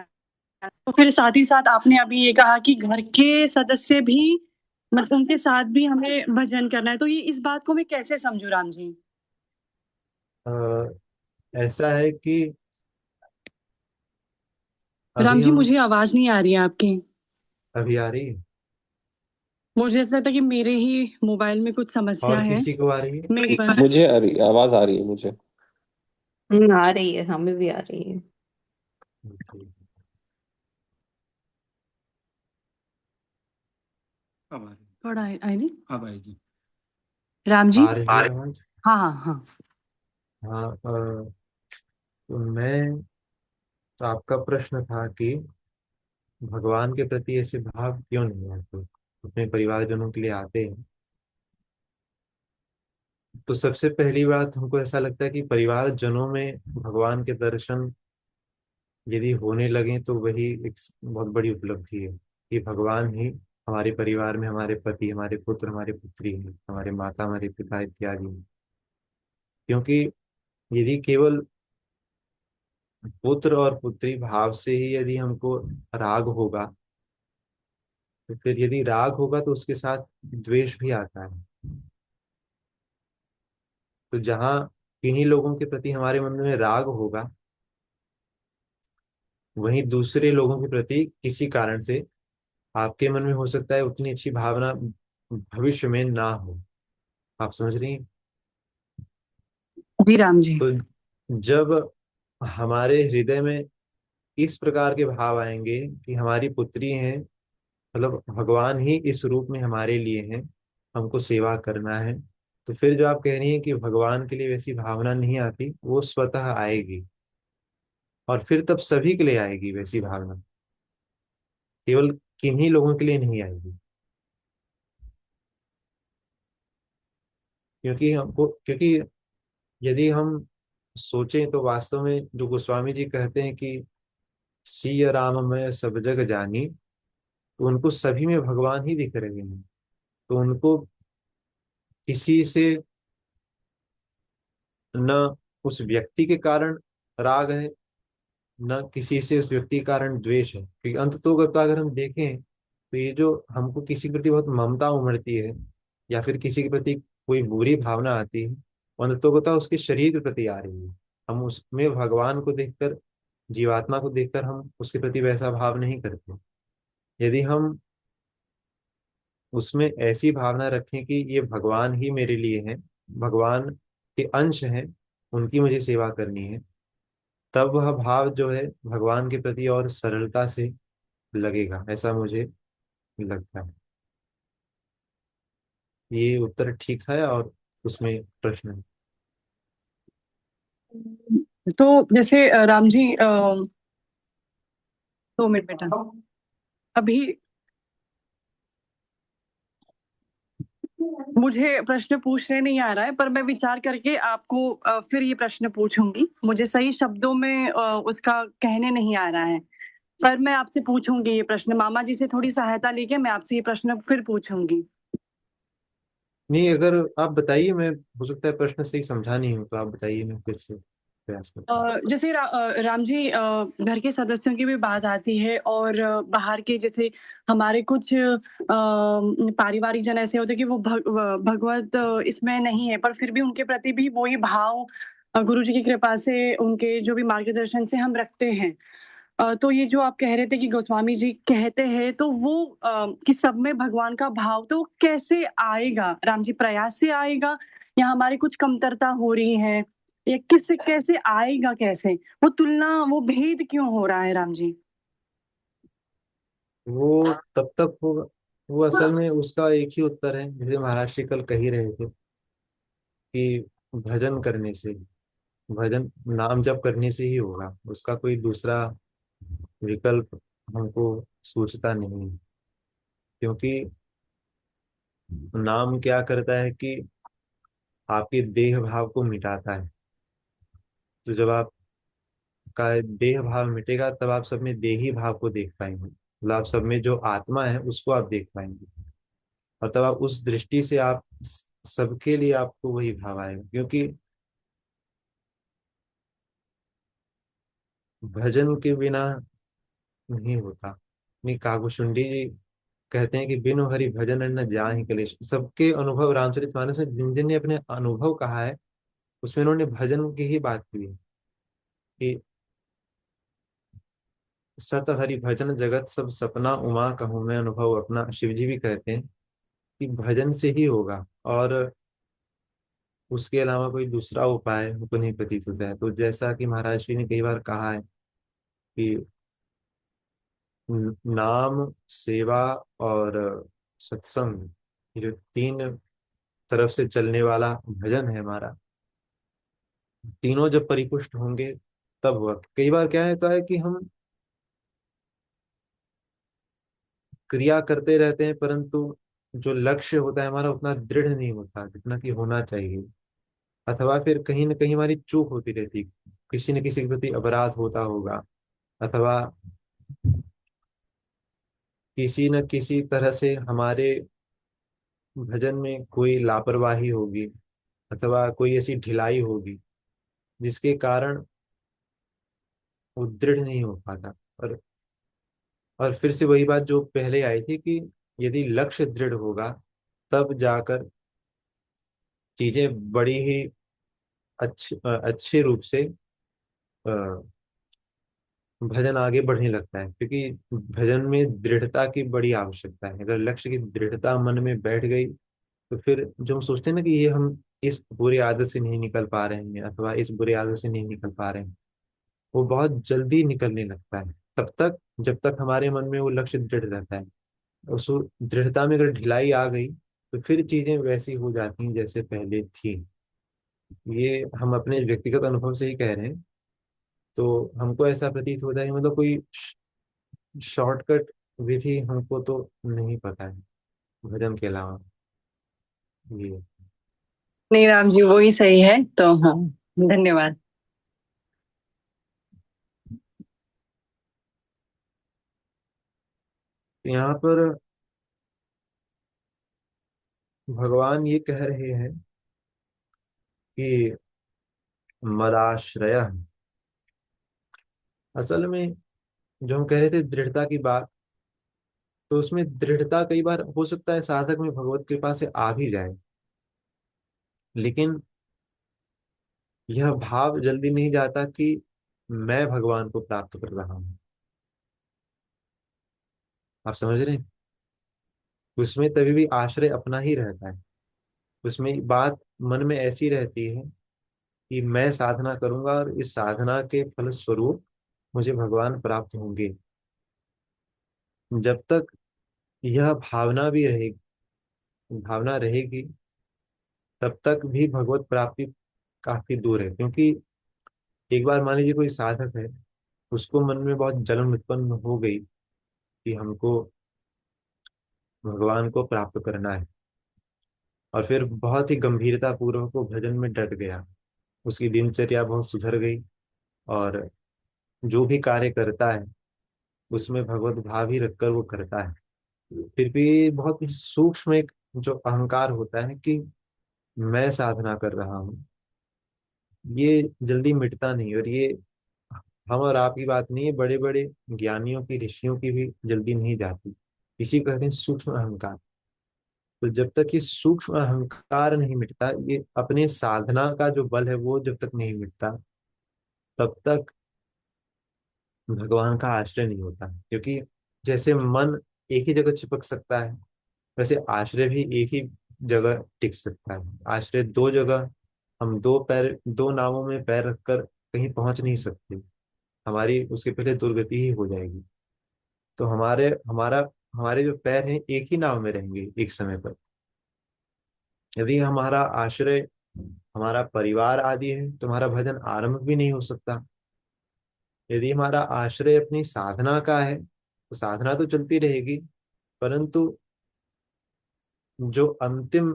है? तो फिर साथ ही साथ आपने अभी ये कहा कि घर के सदस्य भी, मतलब उनके साथ भी हमें भजन करना है, तो ये इस बात को मैं कैसे समझूं राम जी? अ, ऐसा है कि राम अभी जी, हम, मुझे आवाज नहीं आ रही है आपकी। अभी आ रही है? मुझे ऐसा लगता है कि मेरे ही मोबाइल में कुछ समस्या और है। किसी को आ रही है? मैं एक बार, मुझे आ रही आवाज आ रही है मुझे। आ रही है, हमें भी आ रही है। Okay. अब आ रही। थोड़ा आई नहीं अब आएगी। राम जी। आ रही है आवाज? हाँ हाँ हाँ। हाँ। तो मैं, तो आपका प्रश्न था कि भगवान के प्रति ऐसे भाव क्यों नहीं आते, अपने परिवारजनों के लिए आते हैं। तो सबसे पहली बात, हमको ऐसा लगता है कि परिवारजनों में भगवान के दर्शन यदि होने लगे तो वही एक बहुत बड़ी उपलब्धि है कि भगवान ही हमारे परिवार में, हमारे पति, हमारे पुत्र, हमारी पुत्री हैं, हमारे माता, हमारे पिता इत्यादि हैं। क्योंकि यदि केवल पुत्र और पुत्री भाव से ही यदि हमको राग होगा, तो फिर यदि राग होगा तो उसके साथ द्वेष भी आता है। तो जहाँ किन्हीं लोगों के प्रति हमारे मन में राग होगा, वहीं दूसरे लोगों के प्रति किसी कारण से आपके मन में हो सकता है उतनी अच्छी भावना भविष्य में ना हो। आप समझ रही हैं? जी राम जी। तो जब हमारे हृदय में इस प्रकार के भाव आएंगे कि हमारी पुत्री हैं, मतलब भगवान ही इस रूप में हमारे लिए हैं, हमको सेवा करना है, तो फिर जो आप कह रही हैं कि भगवान के लिए वैसी भावना नहीं आती, वो स्वतः आएगी। और फिर तब सभी के लिए आएगी वैसी भावना, केवल किन्हीं लोगों के लिए नहीं आएगी। क्योंकि यदि हम सोचें तो वास्तव में जो गोस्वामी जी कहते हैं कि सिय राम मैं सब जग जानी, तो उनको सभी में भगवान ही दिख रहे हैं। तो उनको किसी से न उस व्यक्ति के कारण राग है, न किसी से उस व्यक्ति के कारण द्वेष है। क्योंकि अंततोगत अगर हम देखें तो ये जो हमको किसी के प्रति बहुत ममता उमड़ती है, या फिर किसी के प्रति कोई बुरी भावना आती है, वो अंततोगत उसके शरीर के प्रति आ रही है। हम उसमें भगवान को देखकर, जीवात्मा को देखकर हम उसके प्रति वैसा भाव नहीं करते। यदि हम उसमें ऐसी भावना रखें कि ये भगवान ही मेरे लिए हैं, भगवान के अंश हैं, उनकी मुझे सेवा करनी है, तब वह भाव जो है भगवान के प्रति और सरलता से लगेगा, ऐसा मुझे लगता है। ये उत्तर ठीक था और उसमें प्रश्न है? तो जैसे राम जी 2 मिनट बेटा, अभी मुझे प्रश्न पूछने नहीं आ रहा है, पर मैं विचार करके आपको फिर ये प्रश्न पूछूंगी। मुझे सही शब्दों में उसका कहने नहीं आ रहा है, पर मैं आपसे पूछूंगी ये प्रश्न। मामा जी से थोड़ी सहायता लेके मैं आपसे ये प्रश्न फिर पूछूंगी। नहीं, अगर आप बताइए, मैं हो सकता है प्रश्न सही समझा नहीं हूं, तो आप बताइए, मैं फिर से प्रयास करता हूँ। जैसे राम जी, घर के सदस्यों की भी बात आती है, और बाहर के जैसे हमारे कुछ पारिवारिक जन ऐसे होते हैं कि वो भगवत इसमें नहीं है, पर फिर भी उनके प्रति भी वही भाव गुरु जी की कृपा से, उनके जो भी मार्गदर्शन से हम रखते हैं। तो ये जो आप कह रहे थे कि गोस्वामी जी कहते हैं, तो वो कि सब में भगवान का भाव तो कैसे आएगा राम जी? प्रयास से आएगा, या हमारी कुछ कमतरता हो रही है, या किससे कैसे आएगा? कैसे वो तुलना, वो भेद क्यों हो रहा है राम जी? वो तब तक होगा, वो असल में उसका एक ही उत्तर है, जैसे महाराज श्री कल कह ही रहे थे कि भजन करने से, भजन नाम जप करने से ही होगा, उसका कोई दूसरा विकल्प हमको सूझता नहीं। क्योंकि नाम क्या करता है कि आपके देह भाव को मिटाता है। तो जब आपका देह भाव मिटेगा, तब आप सब में देही भाव को देख पाएंगे, मतलब आप सब में जो आत्मा है उसको आप देख पाएंगे। और तब आप उस दृष्टि से आप सबके लिए आपको वही भाव आएगा। क्योंकि भजन के बिना नहीं होता। नहीं, कागुशुंडी जी कहते हैं कि बिनु हरि भजन न जाहि कलेश। सबके अनुभव रामचरितमानस में जिन जिन ने अपने अनुभव कहा है, उसमें उन्होंने भजन की ही बात की है कि सत हरि भजन जगत सब सपना, उमा कहूँ मैं अनुभव अपना। शिव जी भी कहते हैं कि भजन से ही होगा, और उसके अलावा कोई दूसरा उपाय हमको नहीं प्रतीत होता है। तो जैसा कि महाराज श्री ने कई बार कहा है कि नाम, सेवा और सत्संग, ये जो तीन तरफ से चलने वाला भजन है हमारा, तीनों जब परिपुष्ट होंगे तब हुआ। कई बार क्या होता है कि हम क्रिया करते रहते हैं, परंतु जो लक्ष्य होता है हमारा उतना दृढ़ नहीं होता जितना कि होना चाहिए। अथवा फिर कहीं ना कहीं हमारी चूक होती रहती, किसी न किसी के प्रति अपराध होता होगा, अथवा किसी न किसी तरह से हमारे भजन में कोई लापरवाही होगी, अथवा कोई ऐसी ढिलाई होगी जिसके कारण वो दृढ़ नहीं हो पाता। और और फिर से वही बात जो पहले आई थी कि यदि लक्ष्य दृढ़ होगा तब जाकर चीजें बड़ी ही अच्छे रूप से अ, भजन आगे बढ़ने लगता है, क्योंकि भजन में दृढ़ता की बड़ी आवश्यकता है। अगर लक्ष्य की दृढ़ता मन में बैठ गई तो फिर जो हम सोचते हैं ना कि ये हम इस बुरी आदत से नहीं निकल पा रहे हैं अथवा इस बुरी आदत से नहीं निकल पा रहे हैं, वो बहुत जल्दी निकलने लगता है। तब तक जब तक हमारे मन में वो लक्ष्य दृढ़ रहता है। उस दृढ़ता में अगर ढिलाई आ गई तो फिर चीजें वैसी हो जाती हैं जैसे पहले थी। ये हम अपने व्यक्तिगत अनुभव से ही कह रहे हैं। तो हमको ऐसा प्रतीत होता है कि मतलब कोई शॉर्टकट विधि हमको तो नहीं पता है भजन के अलावा। ये नहीं राम जी, वो ही सही है। तो हाँ, धन्यवाद। यहाँ पर भगवान ये कह रहे हैं कि मदाश्रय, असल में जो हम कह रहे थे दृढ़ता की बात, तो उसमें दृढ़ता कई बार हो सकता है साधक में भगवत कृपा से आ भी जाए, लेकिन यह भाव जल्दी नहीं जाता कि मैं भगवान को प्राप्त कर रहा हूं। आप समझ रहे हैं? उसमें तभी भी आश्रय अपना ही रहता है। उसमें बात मन में ऐसी रहती है कि मैं साधना करूंगा और इस साधना के फल स्वरूप मुझे भगवान प्राप्त होंगे। जब तक यह भावना रहेगी तब तक भी भगवत प्राप्ति काफी दूर है। क्योंकि एक बार मान लीजिए कोई साधक है, उसको मन में बहुत जलन उत्पन्न हो गई कि हमको भगवान को प्राप्त करना है, और फिर बहुत ही गंभीरता पूर्वक वो भजन में डट गया, उसकी दिनचर्या बहुत सुधर गई, और जो भी कार्य करता है उसमें भगवत भाव ही रखकर वो करता है। फिर भी बहुत ही सूक्ष्म एक जो अहंकार होता है कि मैं साधना कर रहा हूँ, ये जल्दी मिटता नहीं। और ये हम और आप की बात नहीं है, बड़े बड़े ज्ञानियों की ऋषियों की भी जल्दी नहीं जाती। इसी को कहते हैं सूक्ष्म अहंकार। तो जब तक ये सूक्ष्म अहंकार नहीं मिटता, ये अपने साधना का जो बल है वो जब तक नहीं मिटता, तब तक भगवान का आश्रय नहीं होता। क्योंकि जैसे मन एक ही जगह चिपक सकता है, वैसे आश्रय भी एक ही जगह टिक सकता है। आश्रय दो जगह, हम दो नावों में पैर रखकर कहीं पहुंच नहीं सकते, हमारी उसके पहले दुर्गति ही हो जाएगी। तो हमारे जो पैर हैं एक ही नाव में रहेंगे एक समय पर। यदि हमारा आश्रय हमारा परिवार आदि है तो हमारा भजन आरंभ भी नहीं हो सकता। यदि हमारा आश्रय अपनी साधना का है तो साधना तो चलती रहेगी, परंतु जो अंतिम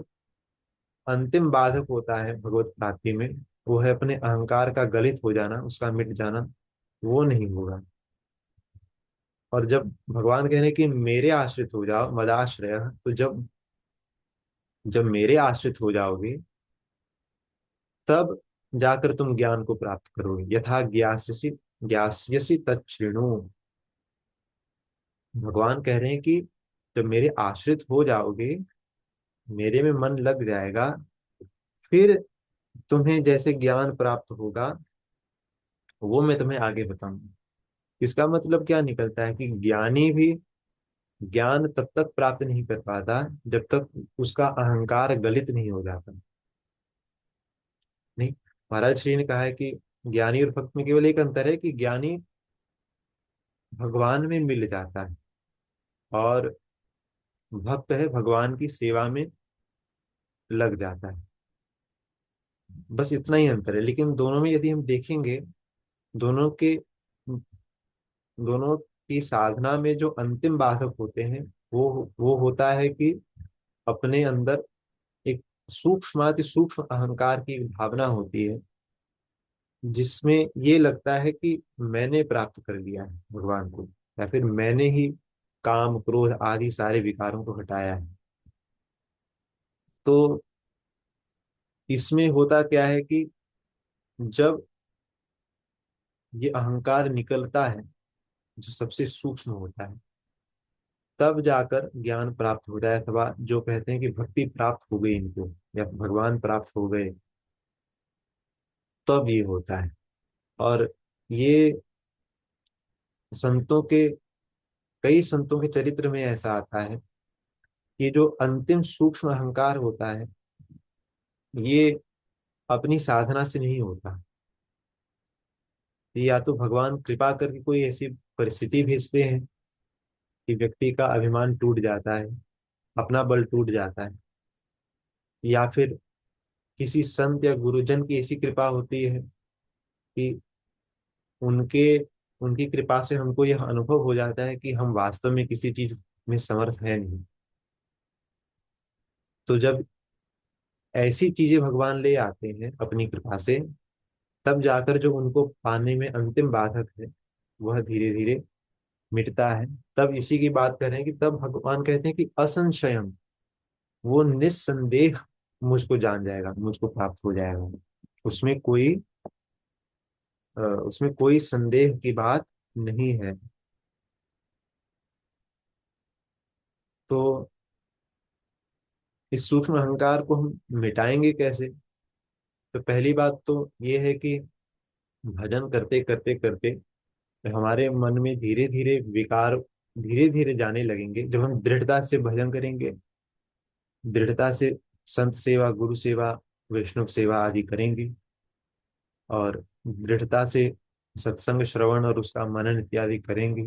अंतिम बाधक होता है भगवत प्राप्ति में, वो है अपने अहंकार का गलित हो जाना, उसका मिट जाना। वो नहीं होगा। और जब भगवान कह रहे हैं कि मेरे आश्रित हो जाओ, मदाश्रय, तो जब जब मेरे आश्रित हो जाओगे तब जाकर तुम ज्ञान को प्राप्त करोगे। यथा ज्ञास्यसि ज्ञास्यसि तच्छृणु। भगवान कह रहे हैं कि जब मेरे आश्रित हो जाओगे, मेरे में मन लग जाएगा, फिर तुम्हें जैसे ज्ञान प्राप्त होगा वो मैं तुम्हें आगे बताऊंगा। इसका मतलब क्या निकलता है कि ज्ञानी भी ज्ञान तब तक प्राप्त नहीं कर पाता जब तक उसका अहंकार गलित नहीं हो जाता। नहीं, महाराज श्री ने कहा है कि ज्ञानी और भक्त में केवल एक अंतर है कि ज्ञानी भगवान में मिल जाता है और भक्त है भगवान की सेवा में लग जाता है। बस इतना ही अंतर है। लेकिन दोनों में यदि हम देखेंगे, दोनों के दोनों की साधना में जो अंतिम बाधक होते हैं वो होता है कि अपने अंदर एक सूक्ष्माति सूक्ष्म अहंकार की भावना होती है, जिसमें ये लगता है कि मैंने प्राप्त कर लिया है भगवान को, या फिर मैंने ही काम क्रोध आदि सारे विकारों को हटाया है। तो इसमें होता क्या है कि जब ये अहंकार निकलता है, जो सबसे सूक्ष्म होता है, तब जाकर ज्ञान प्राप्त होता है, अथवा जो कहते हैं कि भक्ति प्राप्त हो गई इनको या भगवान प्राप्त हो गए, तब ये होता है। और ये संतों के, कई संतों के चरित्र में ऐसा आता है कि जो अंतिम सूक्ष्म अहंकार होता है, ये अपनी साधना से नहीं होता। ये या तो भगवान कृपा करके कोई ऐसी परिस्थिति भेजते हैं कि व्यक्ति का अभिमान टूट जाता है, अपना बल टूट जाता है, या फिर किसी संत या गुरुजन की ऐसी कृपा होती है कि उनके उनकी कृपा से हमको यह अनुभव हो जाता है कि हम वास्तव में किसी चीज में समर्थ है नहीं। तो जब ऐसी चीजें भगवान ले आते हैं अपनी कृपा से, तब जाकर जो उनको पाने में अंतिम बाधक है, वह धीरे धीरे मिटता है। तब इसी की बात कर रहे हैं कि तब भगवान कहते हैं कि असंशयम, वो निस्संदेह मुझको जान जाएगा, मुझको प्राप्त हो जाएगा। उसमें कोई उसमें कोई संदेह की बात नहीं है। तो इस सूक्ष्म अहंकार को हम मिटाएंगे कैसे? तो पहली बात तो ये है कि भजन करते करते करते हमारे मन में धीरे धीरे विकार धीरे धीरे जाने लगेंगे। जब हम दृढ़ता से भजन करेंगे, दृढ़ता से संत सेवा, गुरु सेवा, वैष्णव सेवा आदि करेंगे, और दृढ़ता से सत्संग श्रवण और उसका मनन इत्यादि करेंगे,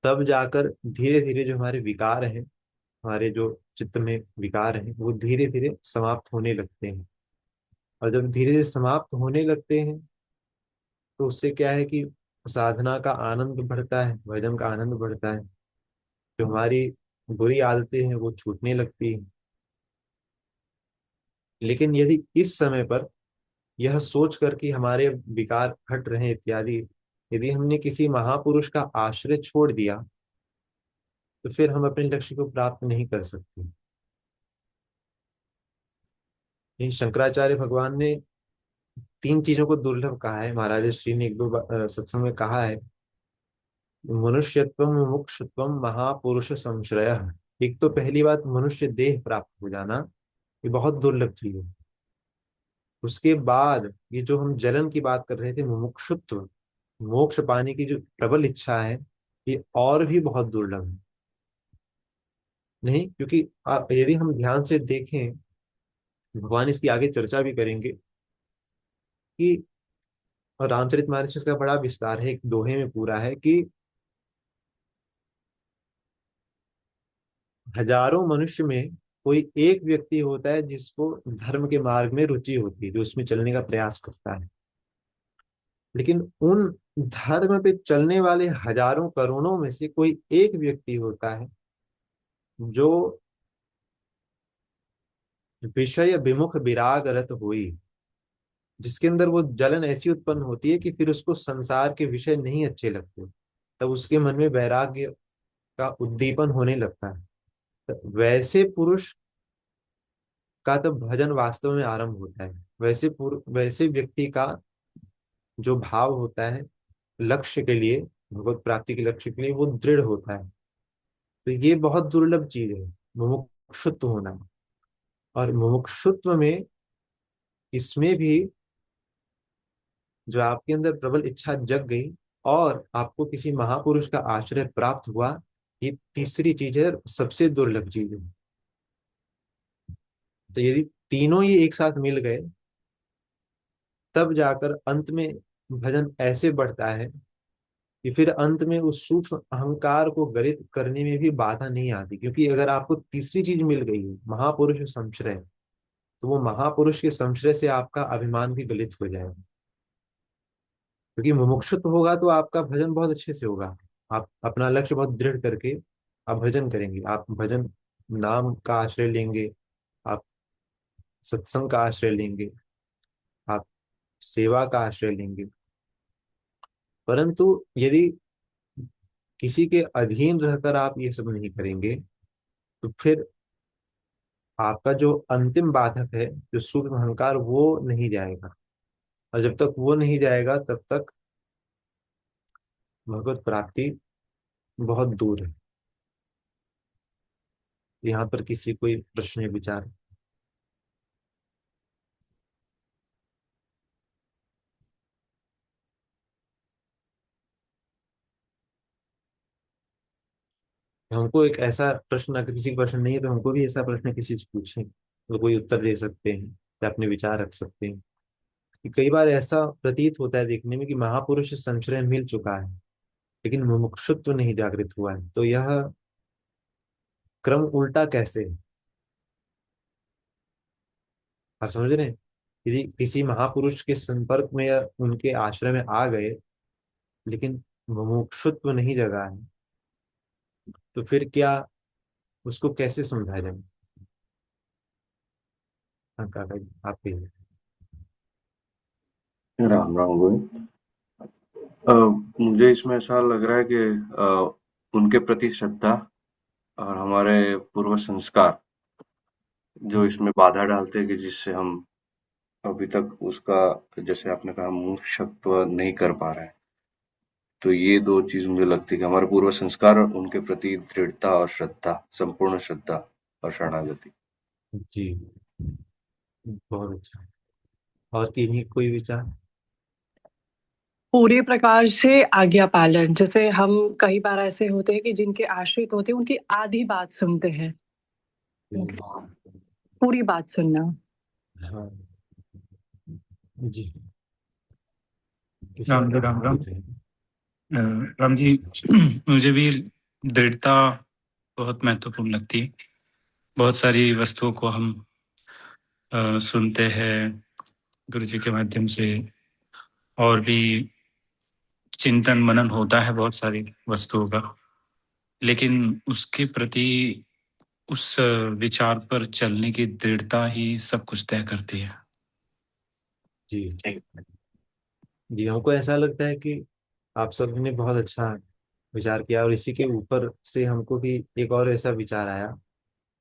तब जाकर धीरे धीरे जो हमारे विकार हैं, हमारे जो चित्त में विकार हैं, वो धीरे धीरे समाप्त होने लगते हैं। और जब धीरे धीरे समाप्त होने लगते हैं, तो उससे क्या है कि साधना का आनंद बढ़ता है, भजन का आनंद बढ़ता है। जो हमारी बुरी आदतें हैं वो छूटने लगती हैं। लेकिन यदि इस समय पर यह सोच कर कि हमारे विकार हट रहे हैं इत्यादि, यदि हमने किसी महापुरुष का आश्रय छोड़ दिया, तो फिर हम अपने लक्ष्य को प्राप्त नहीं कर सकते। इन शंकराचार्य भगवान ने तीन चीजों को दुर्लभ कहा है। महाराज श्री ने एक दो सत्संग में कहा है, मनुष्यत्व, मुमुक्षुत्व, महापुरुष संश्रय। एक तो पहली बात, मनुष्य देह प्राप्त हो जाना, ये बहुत दुर्लभ चीज है। उसके बाद ये जो हम जलन की बात कर रहे थे, मुमुक्षुत्व, मोक्ष पाने की जो प्रबल इच्छा है, ये और भी बहुत दुर्लभ है। नहीं, क्योंकि यदि हम ध्यान से देखें, भगवान इसकी आगे चर्चा भी करेंगे कि, और रामचरितमानस में इसका बड़ा विस्तार है, एक दोहे में पूरा है कि हजारों मनुष्य में कोई एक व्यक्ति होता है जिसको धर्म के मार्ग में रुचि होती है, जो उसमें चलने का प्रयास करता है। लेकिन उन धर्म पे चलने वाले हजारों करोड़ों में से कोई एक व्यक्ति होता है जो विषय विमुख विराग रत हुई, जिसके अंदर वो जलन ऐसी उत्पन्न होती है कि फिर उसको संसार के विषय नहीं अच्छे लगते, तब उसके मन में वैराग्य का उद्दीपन होने लगता है। तो वैसे पुरुष का तब भजन वास्तव में आरंभ होता है। वैसे व्यक्ति का जो भाव होता है लक्ष्य के लिए, भगवत प्राप्ति के लक्ष्य के लिए, वो दृढ़ होता है। तो ये बहुत दुर्लभ चीज है, मुमुक्षुत्व होना। और मुमुक्षुत्व में, इसमें भी जो आपके अंदर प्रबल इच्छा जग गई और आपको किसी महापुरुष का आश्रय प्राप्त हुआ, ये तीसरी चीज है, सबसे दुर्लभ चीज है। तो यदि तीनों ही एक साथ मिल गए, तब जाकर अंत में भजन ऐसे बढ़ता है कि फिर अंत में उस सूक्ष्म अहंकार को गलित करने में भी बाधा नहीं आती। क्योंकि अगर आपको तीसरी चीज मिल गई है, महापुरुष संश्रय, तो वो महापुरुष के संश्रय से आपका अभिमान भी गलित हो जाएगा। क्योंकि मुमुक्षुत्व होगा तो आपका भजन बहुत अच्छे से होगा। आप अपना लक्ष्य बहुत दृढ़ करके आप भजन करेंगे, आप भजन नाम का आश्रय लेंगे, आप सत्संग का आश्रय लेंगे, आप सेवा का आश्रय लेंगे। परंतु यदि किसी के अधीन रहकर आप ये सब नहीं करेंगे, तो फिर आपका जो अंतिम बाधक है, जो सूक्ष्म अहंकार, वो नहीं जाएगा। और जब तक वो नहीं जाएगा तब तक भगवत प्राप्ति बहुत दूर है। यहाँ पर किसी कोई प्रश्न या विचार? हमको एक ऐसा प्रश्न, अगर किसी का प्रश्न नहीं है तो हमको भी ऐसा प्रश्न किसी से पूछें तो कोई उत्तर दे सकते हैं या अपने विचार रख सकते हैं। कि कई बार ऐसा प्रतीत होता है देखने में कि महापुरुष से संशय मिल चुका है लेकिन मुमुक्षुत्व नहीं जागृत हुआ है, तो यह क्रम उल्टा कैसे है? आप समझ रहे हैं? यदि किसी महापुरुष के संपर्क में या उनके आश्रय में आ गए लेकिन मुमुक्षुत्व नहीं जगा है, तो फिर क्या, उसको कैसे समझाया जाए? हाँ काका जी, आप कहिए। राम राम गोविंद। मुझे इसमें ऐसा लग रहा है कि उनके प्रति श्रद्धा और हमारे पूर्व संस्कार जो इसमें बाधा डालते हैं कि जिससे हम अभी तक उसका, जैसे आपने कहा, मूर्खत्व नहीं कर पा रहे हैं। तो ये दो चीज मुझे लगती है कि हमारे पूर्व संस्कार और उनके प्रति दृढ़ता और श्रद्धा, संपूर्ण श्रद्धा और शरणागति। जी, बहुत अच्छा। और किन्हीं कोई विचार? पूरे प्रकार से आज्ञा पालन। जैसे हम कई बार ऐसे होते हैं कि जिनके आश्रित होते हैं उनकी आधी बात सुनते हैं, पूरी बात सुनना। हाँ जी, किसी राम जी, का राम राम। पूछ रहे हैं? राम जी, मुझे भी दृढ़ता बहुत महत्वपूर्ण लगती है। बहुत सारी वस्तुओं को हम सुनते हैं गुरु जी के माध्यम से, और भी चिंतन मनन होता है बहुत सारी वस्तुओं का, लेकिन उसके प्रति, उस विचार पर चलने की दृढ़ता ही सब कुछ तय करती है। जी जी, हमको ऐसा लगता है कि आप सबने बहुत अच्छा विचार किया, और इसी के ऊपर से हमको भी एक और ऐसा विचार आया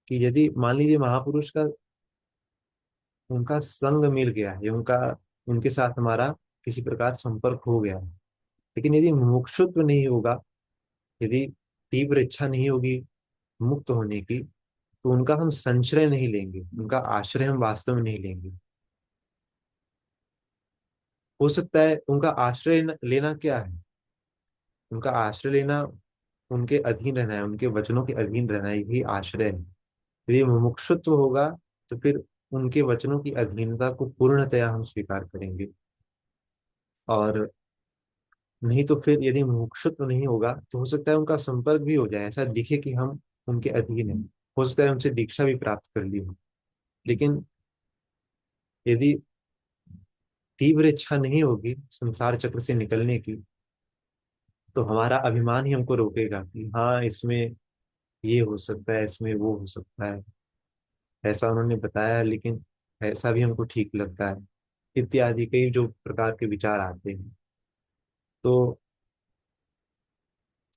कि यदि मान लीजिए महापुरुष का, उनका संग मिल गया है, उनका, उनके साथ हमारा किसी प्रकार संपर्क हो गया है, लेकिन यदि मुमुक्षुत्व नहीं होगा, यदि तीव्र इच्छा नहीं होगी मुक्त होने की, तो उनका हम संश्रय नहीं लेंगे, उनका आश्रय हम वास्तव में नहीं लेंगे। हो सकता है उनका आश्रय लेना क्या है? उनका आश्रय लेना, उनके अधीन रहना है, उनके वचनों के अधीन रहना है, यही आश्रय है। यदि मुमुक्षुत्व होगा तो फिर उनके वचनों की अधीनता को पूर्णतया हम स्वीकार करेंगे। और नहीं तो फिर यदि मुमुक्षुत्व नहीं होगा तो हो सकता है उनका संपर्क भी हो जाए, ऐसा दिखे कि हम उनके अधीन हैं, हो सकता है उनसे दीक्षा भी प्राप्त कर ली हो, लेकिन यदि तीव्र इच्छा नहीं होगी संसार चक्र से निकलने की, तो हमारा अभिमान ही हमको रोकेगा कि हाँ इसमें ये हो सकता है, इसमें वो हो सकता है, ऐसा उन्होंने बताया है, लेकिन ऐसा भी हमको ठीक लगता है, इत्यादि कई जो प्रकार के विचार आते हैं। तो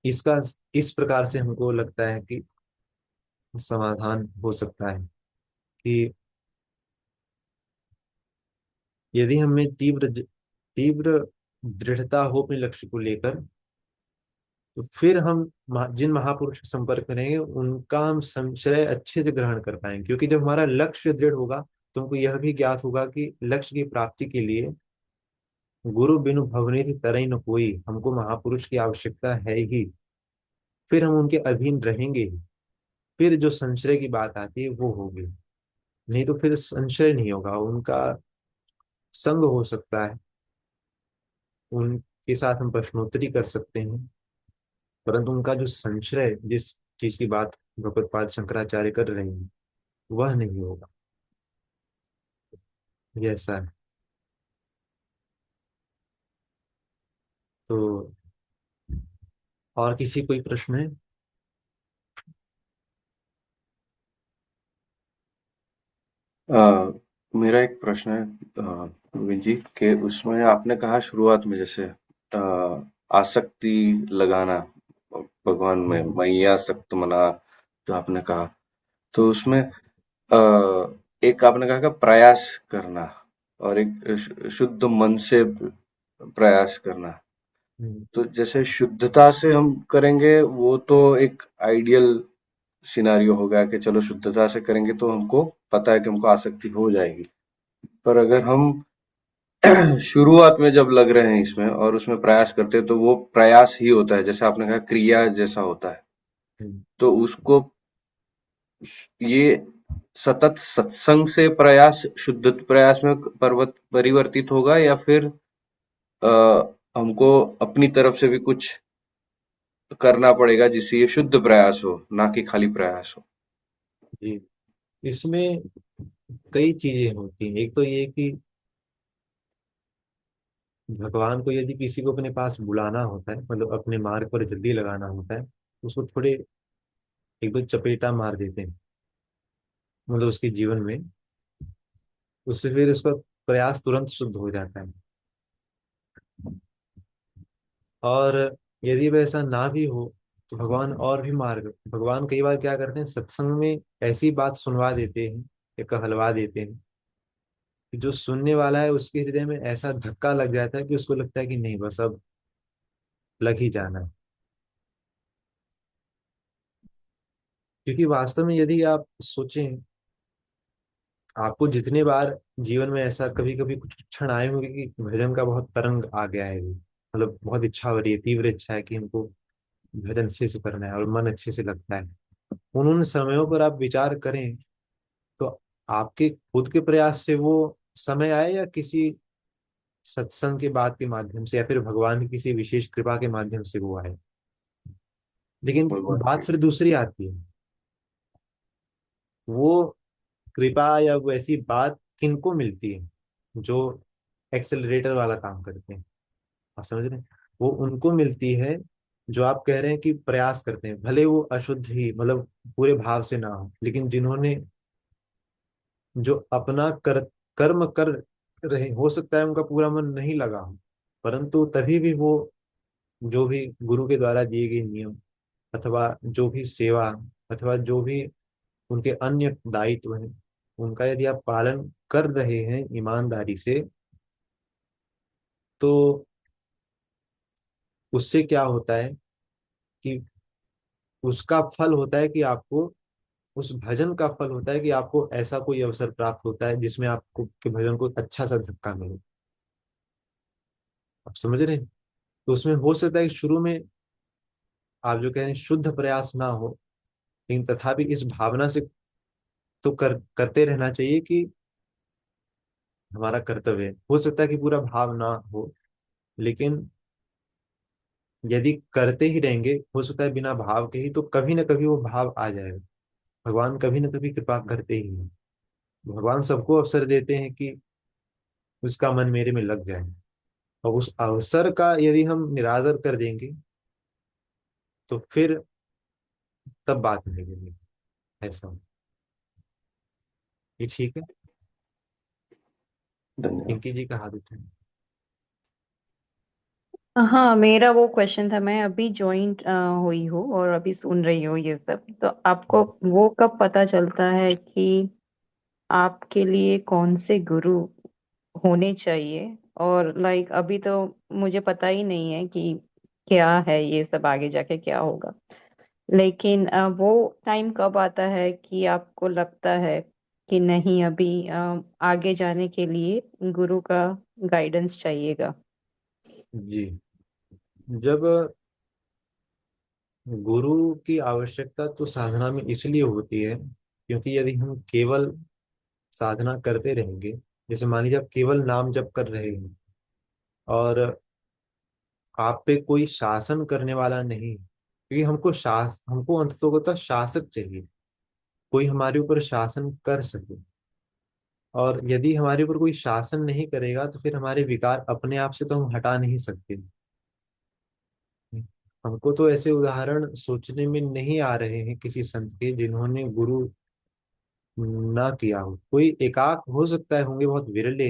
इसका, इस प्रकार से हमको लगता है कि समाधान हो सकता है कि यदि हमें तीव्र दृढ़ता हो अपने लक्ष्य को लेकर, तो फिर हम जिन महापुरुष से संपर्क करेंगे उनका हम संशय अच्छे से ग्रहण कर पाएंगे, क्योंकि जब हमारा लक्ष्य दृढ़ होगा तो हमको यह भी ज्ञात होगा कि लक्ष्य की प्राप्ति के लिए गुरु बिनु भवनिधि तरई न कोई, हमको महापुरुष की आवश्यकता है ही, फिर हम उनके अधीन रहेंगे ही। फिर जो संशय की बात आती है वो होगी, नहीं तो फिर संशय नहीं होगा, उनका संग हो सकता है, उनके साथ हम प्रश्नोत्तरी कर सकते हैं, परंतु उनका जो संशय, जिस चीज की बात भगवत्पाद शंकराचार्य कर रहे हैं, वह नहीं होगा। ये ऐसा है। तो और किसी कोई प्रश्न है? मेरा एक प्रश्न है गोविंद जी, के उसमें आपने कहा शुरुआत में, जैसे आसक्ति लगाना भगवान में, मैया सक्त मना, जो आपने कहा, तो उसमें अ, एक आपने कहा कि प्रयास करना और एक शुद्ध मन से प्रयास करना। हम्म, तो जैसे शुद्धता से हम करेंगे वो तो एक आइडियल सिनारियो होगा कि चलो शुद्धता से करेंगे तो हमको पता है कि हमको आसक्ति हो जाएगी। पर अगर हम शुरुआत में जब लग रहे हैं इसमें और उसमें प्रयास करते हैं तो वो प्रयास ही होता है, जैसे आपने कहा क्रिया जैसा होता है। हम्म, तो उसको ये सतत सत्संग से प्रयास शुद्ध प्रयास में परिवर्तित होगा या फिर अ, हमको अपनी तरफ से भी कुछ करना पड़ेगा जिससे ये शुद्ध प्रयास हो, ना कि खाली प्रयास हो। जी। इसमें कई चीजें होती हैं। एक तो ये कि भगवान को यदि किसी को अपने पास बुलाना होता है, मतलब अपने मार्ग पर जल्दी लगाना होता है, तो उसको थोड़े एक दो चपेटा मार देते हैं, मतलब उसके जीवन में। उससे फिर उसका प्रयास तुरंत शुद्ध हो जाता है। और यदि वैसा ना भी हो तो भगवान और भी मार्ग, भगवान कई बार क्या करते हैं, सत्संग में ऐसी बात सुनवा देते हैं या कहलवा देते हैं कि जो सुनने वाला है उसके हृदय में ऐसा धक्का लग जाता है कि उसको लगता है कि नहीं, बस अब लग ही जाना है। क्योंकि वास्तव में यदि आप सोचें, आपको जितने बार जीवन में ऐसा कभी कभी कुछ क्षण आए होंगे कि भजन का बहुत तरंग आ गया है, मतलब बहुत इच्छा हो रही है, तीव्र इच्छा है कि हमको भजन अच्छे से करना है और मन अच्छे से लगता है, उन समयों पर आप विचार करें तो आपके खुद के प्रयास से वो समय आए या किसी सत्संग के बात के माध्यम से या फिर भगवान की किसी विशेष कृपा के माध्यम से वो आए। लेकिन भगवान बात की फिर दूसरी आती है, वो कृपा या वो ऐसी बात किनको मिलती है जो एक्सेलरेटर वाला काम करते हैं। आप समझ रहे हैं, वो उनको मिलती है जो आप कह रहे हैं कि प्रयास करते हैं, भले वो अशुद्ध ही, मतलब पूरे भाव से ना हो, लेकिन जिन्होंने जो अपना कर्म कर रहे, हो सकता है उनका पूरा मन नहीं लगा हो, परंतु तभी भी वो जो भी गुरु के द्वारा दिए गए नियम अथवा जो भी सेवा अथवा जो भी उनके अन्य दायित्व हैं, उनका यदि आप पालन कर रहे हैं ईमानदारी से, तो उससे क्या होता है कि उसका फल होता है कि आपको, उस भजन का फल होता है कि आपको ऐसा कोई अवसर प्राप्त होता है जिसमें आपको के भजन को अच्छा सा धक्का मिले। आप समझ रहे हैं, तो उसमें हो सकता है कि शुरू में आप जो कह रहे हैं शुद्ध प्रयास ना हो, लेकिन तथापि इस भावना से तो करते रहना चाहिए कि हमारा कर्तव्य है। हो सकता है कि पूरा भाव ना हो, लेकिन यदि करते ही रहेंगे, हो सकता है बिना भाव के ही, तो कभी ना कभी वो भाव आ जाएगा। भगवान कभी ना कभी कृपा करते ही हैं। भगवान सबको अवसर देते हैं कि उसका मन मेरे में लग जाए, और उस अवसर का यदि हम निरादर कर देंगे तो फिर तब बात नहीं बनेगी। ऐसा, ये ठीक है। धन्यवाद। पिंकी जी का हाथ उठाएं। हाँ, मेरा वो क्वेश्चन था। मैं अभी ज्वाइंट हुई हूँ और अभी सुन रही हूँ ये सब। तो आपको वो कब पता चलता है कि आपके लिए कौन से गुरु होने चाहिए? और लाइक अभी तो मुझे पता ही नहीं है कि क्या है ये सब, आगे जाके क्या होगा। लेकिन वो टाइम कब आता है कि आपको लगता है कि नहीं, अभी आगे जाने के लिए गुरु का गाइडेंस चाहिएगा? जी, जब गुरु की आवश्यकता तो साधना में इसलिए होती है क्योंकि यदि हम केवल साधना करते रहेंगे, जैसे मान लीजिए आप केवल नाम जप कर रहे हैं और आप पे कोई शासन करने वाला नहीं, क्योंकि हमको अंततः शासक चाहिए, कोई हमारे ऊपर शासन कर सके। और यदि हमारे ऊपर कोई शासन नहीं करेगा तो फिर हमारे विकार अपने आप से तो हम हटा नहीं सकते। हमको तो ऐसे उदाहरण सोचने में नहीं आ रहे हैं किसी संत के जिन्होंने गुरु ना किया हो। कोई एकाक हो सकता है, होंगे बहुत विरले,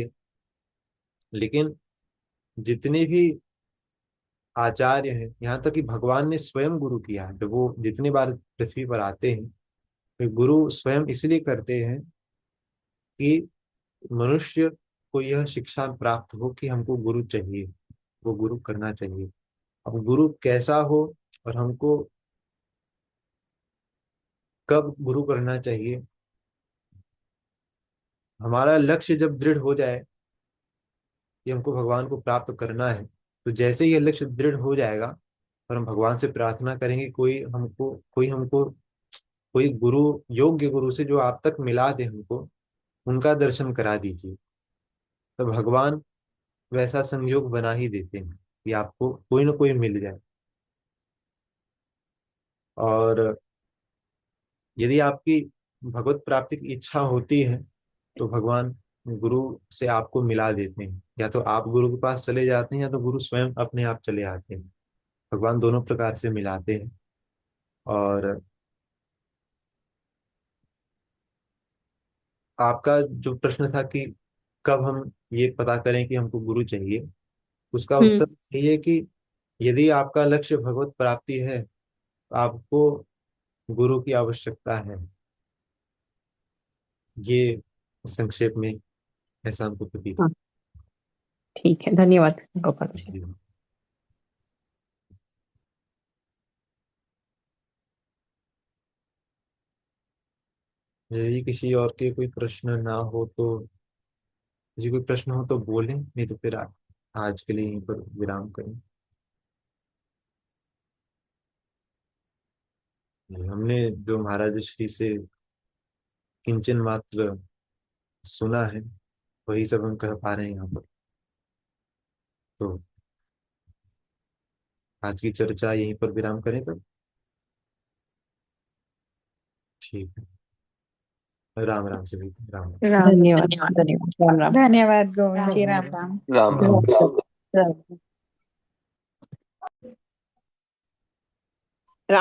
लेकिन जितने भी आचार्य हैं, यहाँ तक कि भगवान ने स्वयं गुरु किया है, जब वो जितने बार पृथ्वी पर आते हैं तो गुरु स्वयं इसलिए करते हैं कि मनुष्य को यह शिक्षा प्राप्त हो कि हमको गुरु चाहिए, वो गुरु करना चाहिए। अब गुरु कैसा हो और हमको कब गुरु करना चाहिए, हमारा लक्ष्य जब दृढ़ हो जाए कि हमको भगवान को प्राप्त करना है, तो जैसे ही यह लक्ष्य दृढ़ हो जाएगा और हम भगवान से प्रार्थना करेंगे कोई हमको कोई गुरु, योग्य गुरु से जो आप तक मिला दे हमको, उनका दर्शन करा दीजिए। तो भगवान वैसा संयोग बना ही देते हैं कि आपको कोई ना कोई मिल जाए। और यदि आपकी भगवत प्राप्ति की इच्छा होती है तो भगवान गुरु से आपको मिला देते हैं, या तो आप गुरु के पास चले जाते हैं या तो गुरु स्वयं अपने आप चले आते हैं। भगवान दोनों प्रकार से मिलाते हैं। और आपका जो प्रश्न था कि कब हम ये पता करें कि हमको गुरु चाहिए, उसका हम्म। उत्तर ये है कि यदि आपका लक्ष्य भगवत प्राप्ति है तो आपको गुरु की आवश्यकता है। ये संक्षेप में ऐसा हमको प्रतीत हाँ, ठीक है, धन्यवाद गोपाल जी। होता है। यदि किसी और के कोई प्रश्न ना हो तो, किसी कोई प्रश्न हो तो बोलें, नहीं तो फिर आज के लिए यहीं पर विराम करें। हमने जो महाराज श्री से किंचन मात्र सुना है वही सब हम कह पा रहे हैं यहाँ पर। तो आज की चर्चा यहीं पर विराम करें तो ठीक है। राम राम से भी राम राम। धन्यवाद, धन्यवाद, राम राम। धन्यवाद गोविंद जी, राम राम। राम राम। राम राम।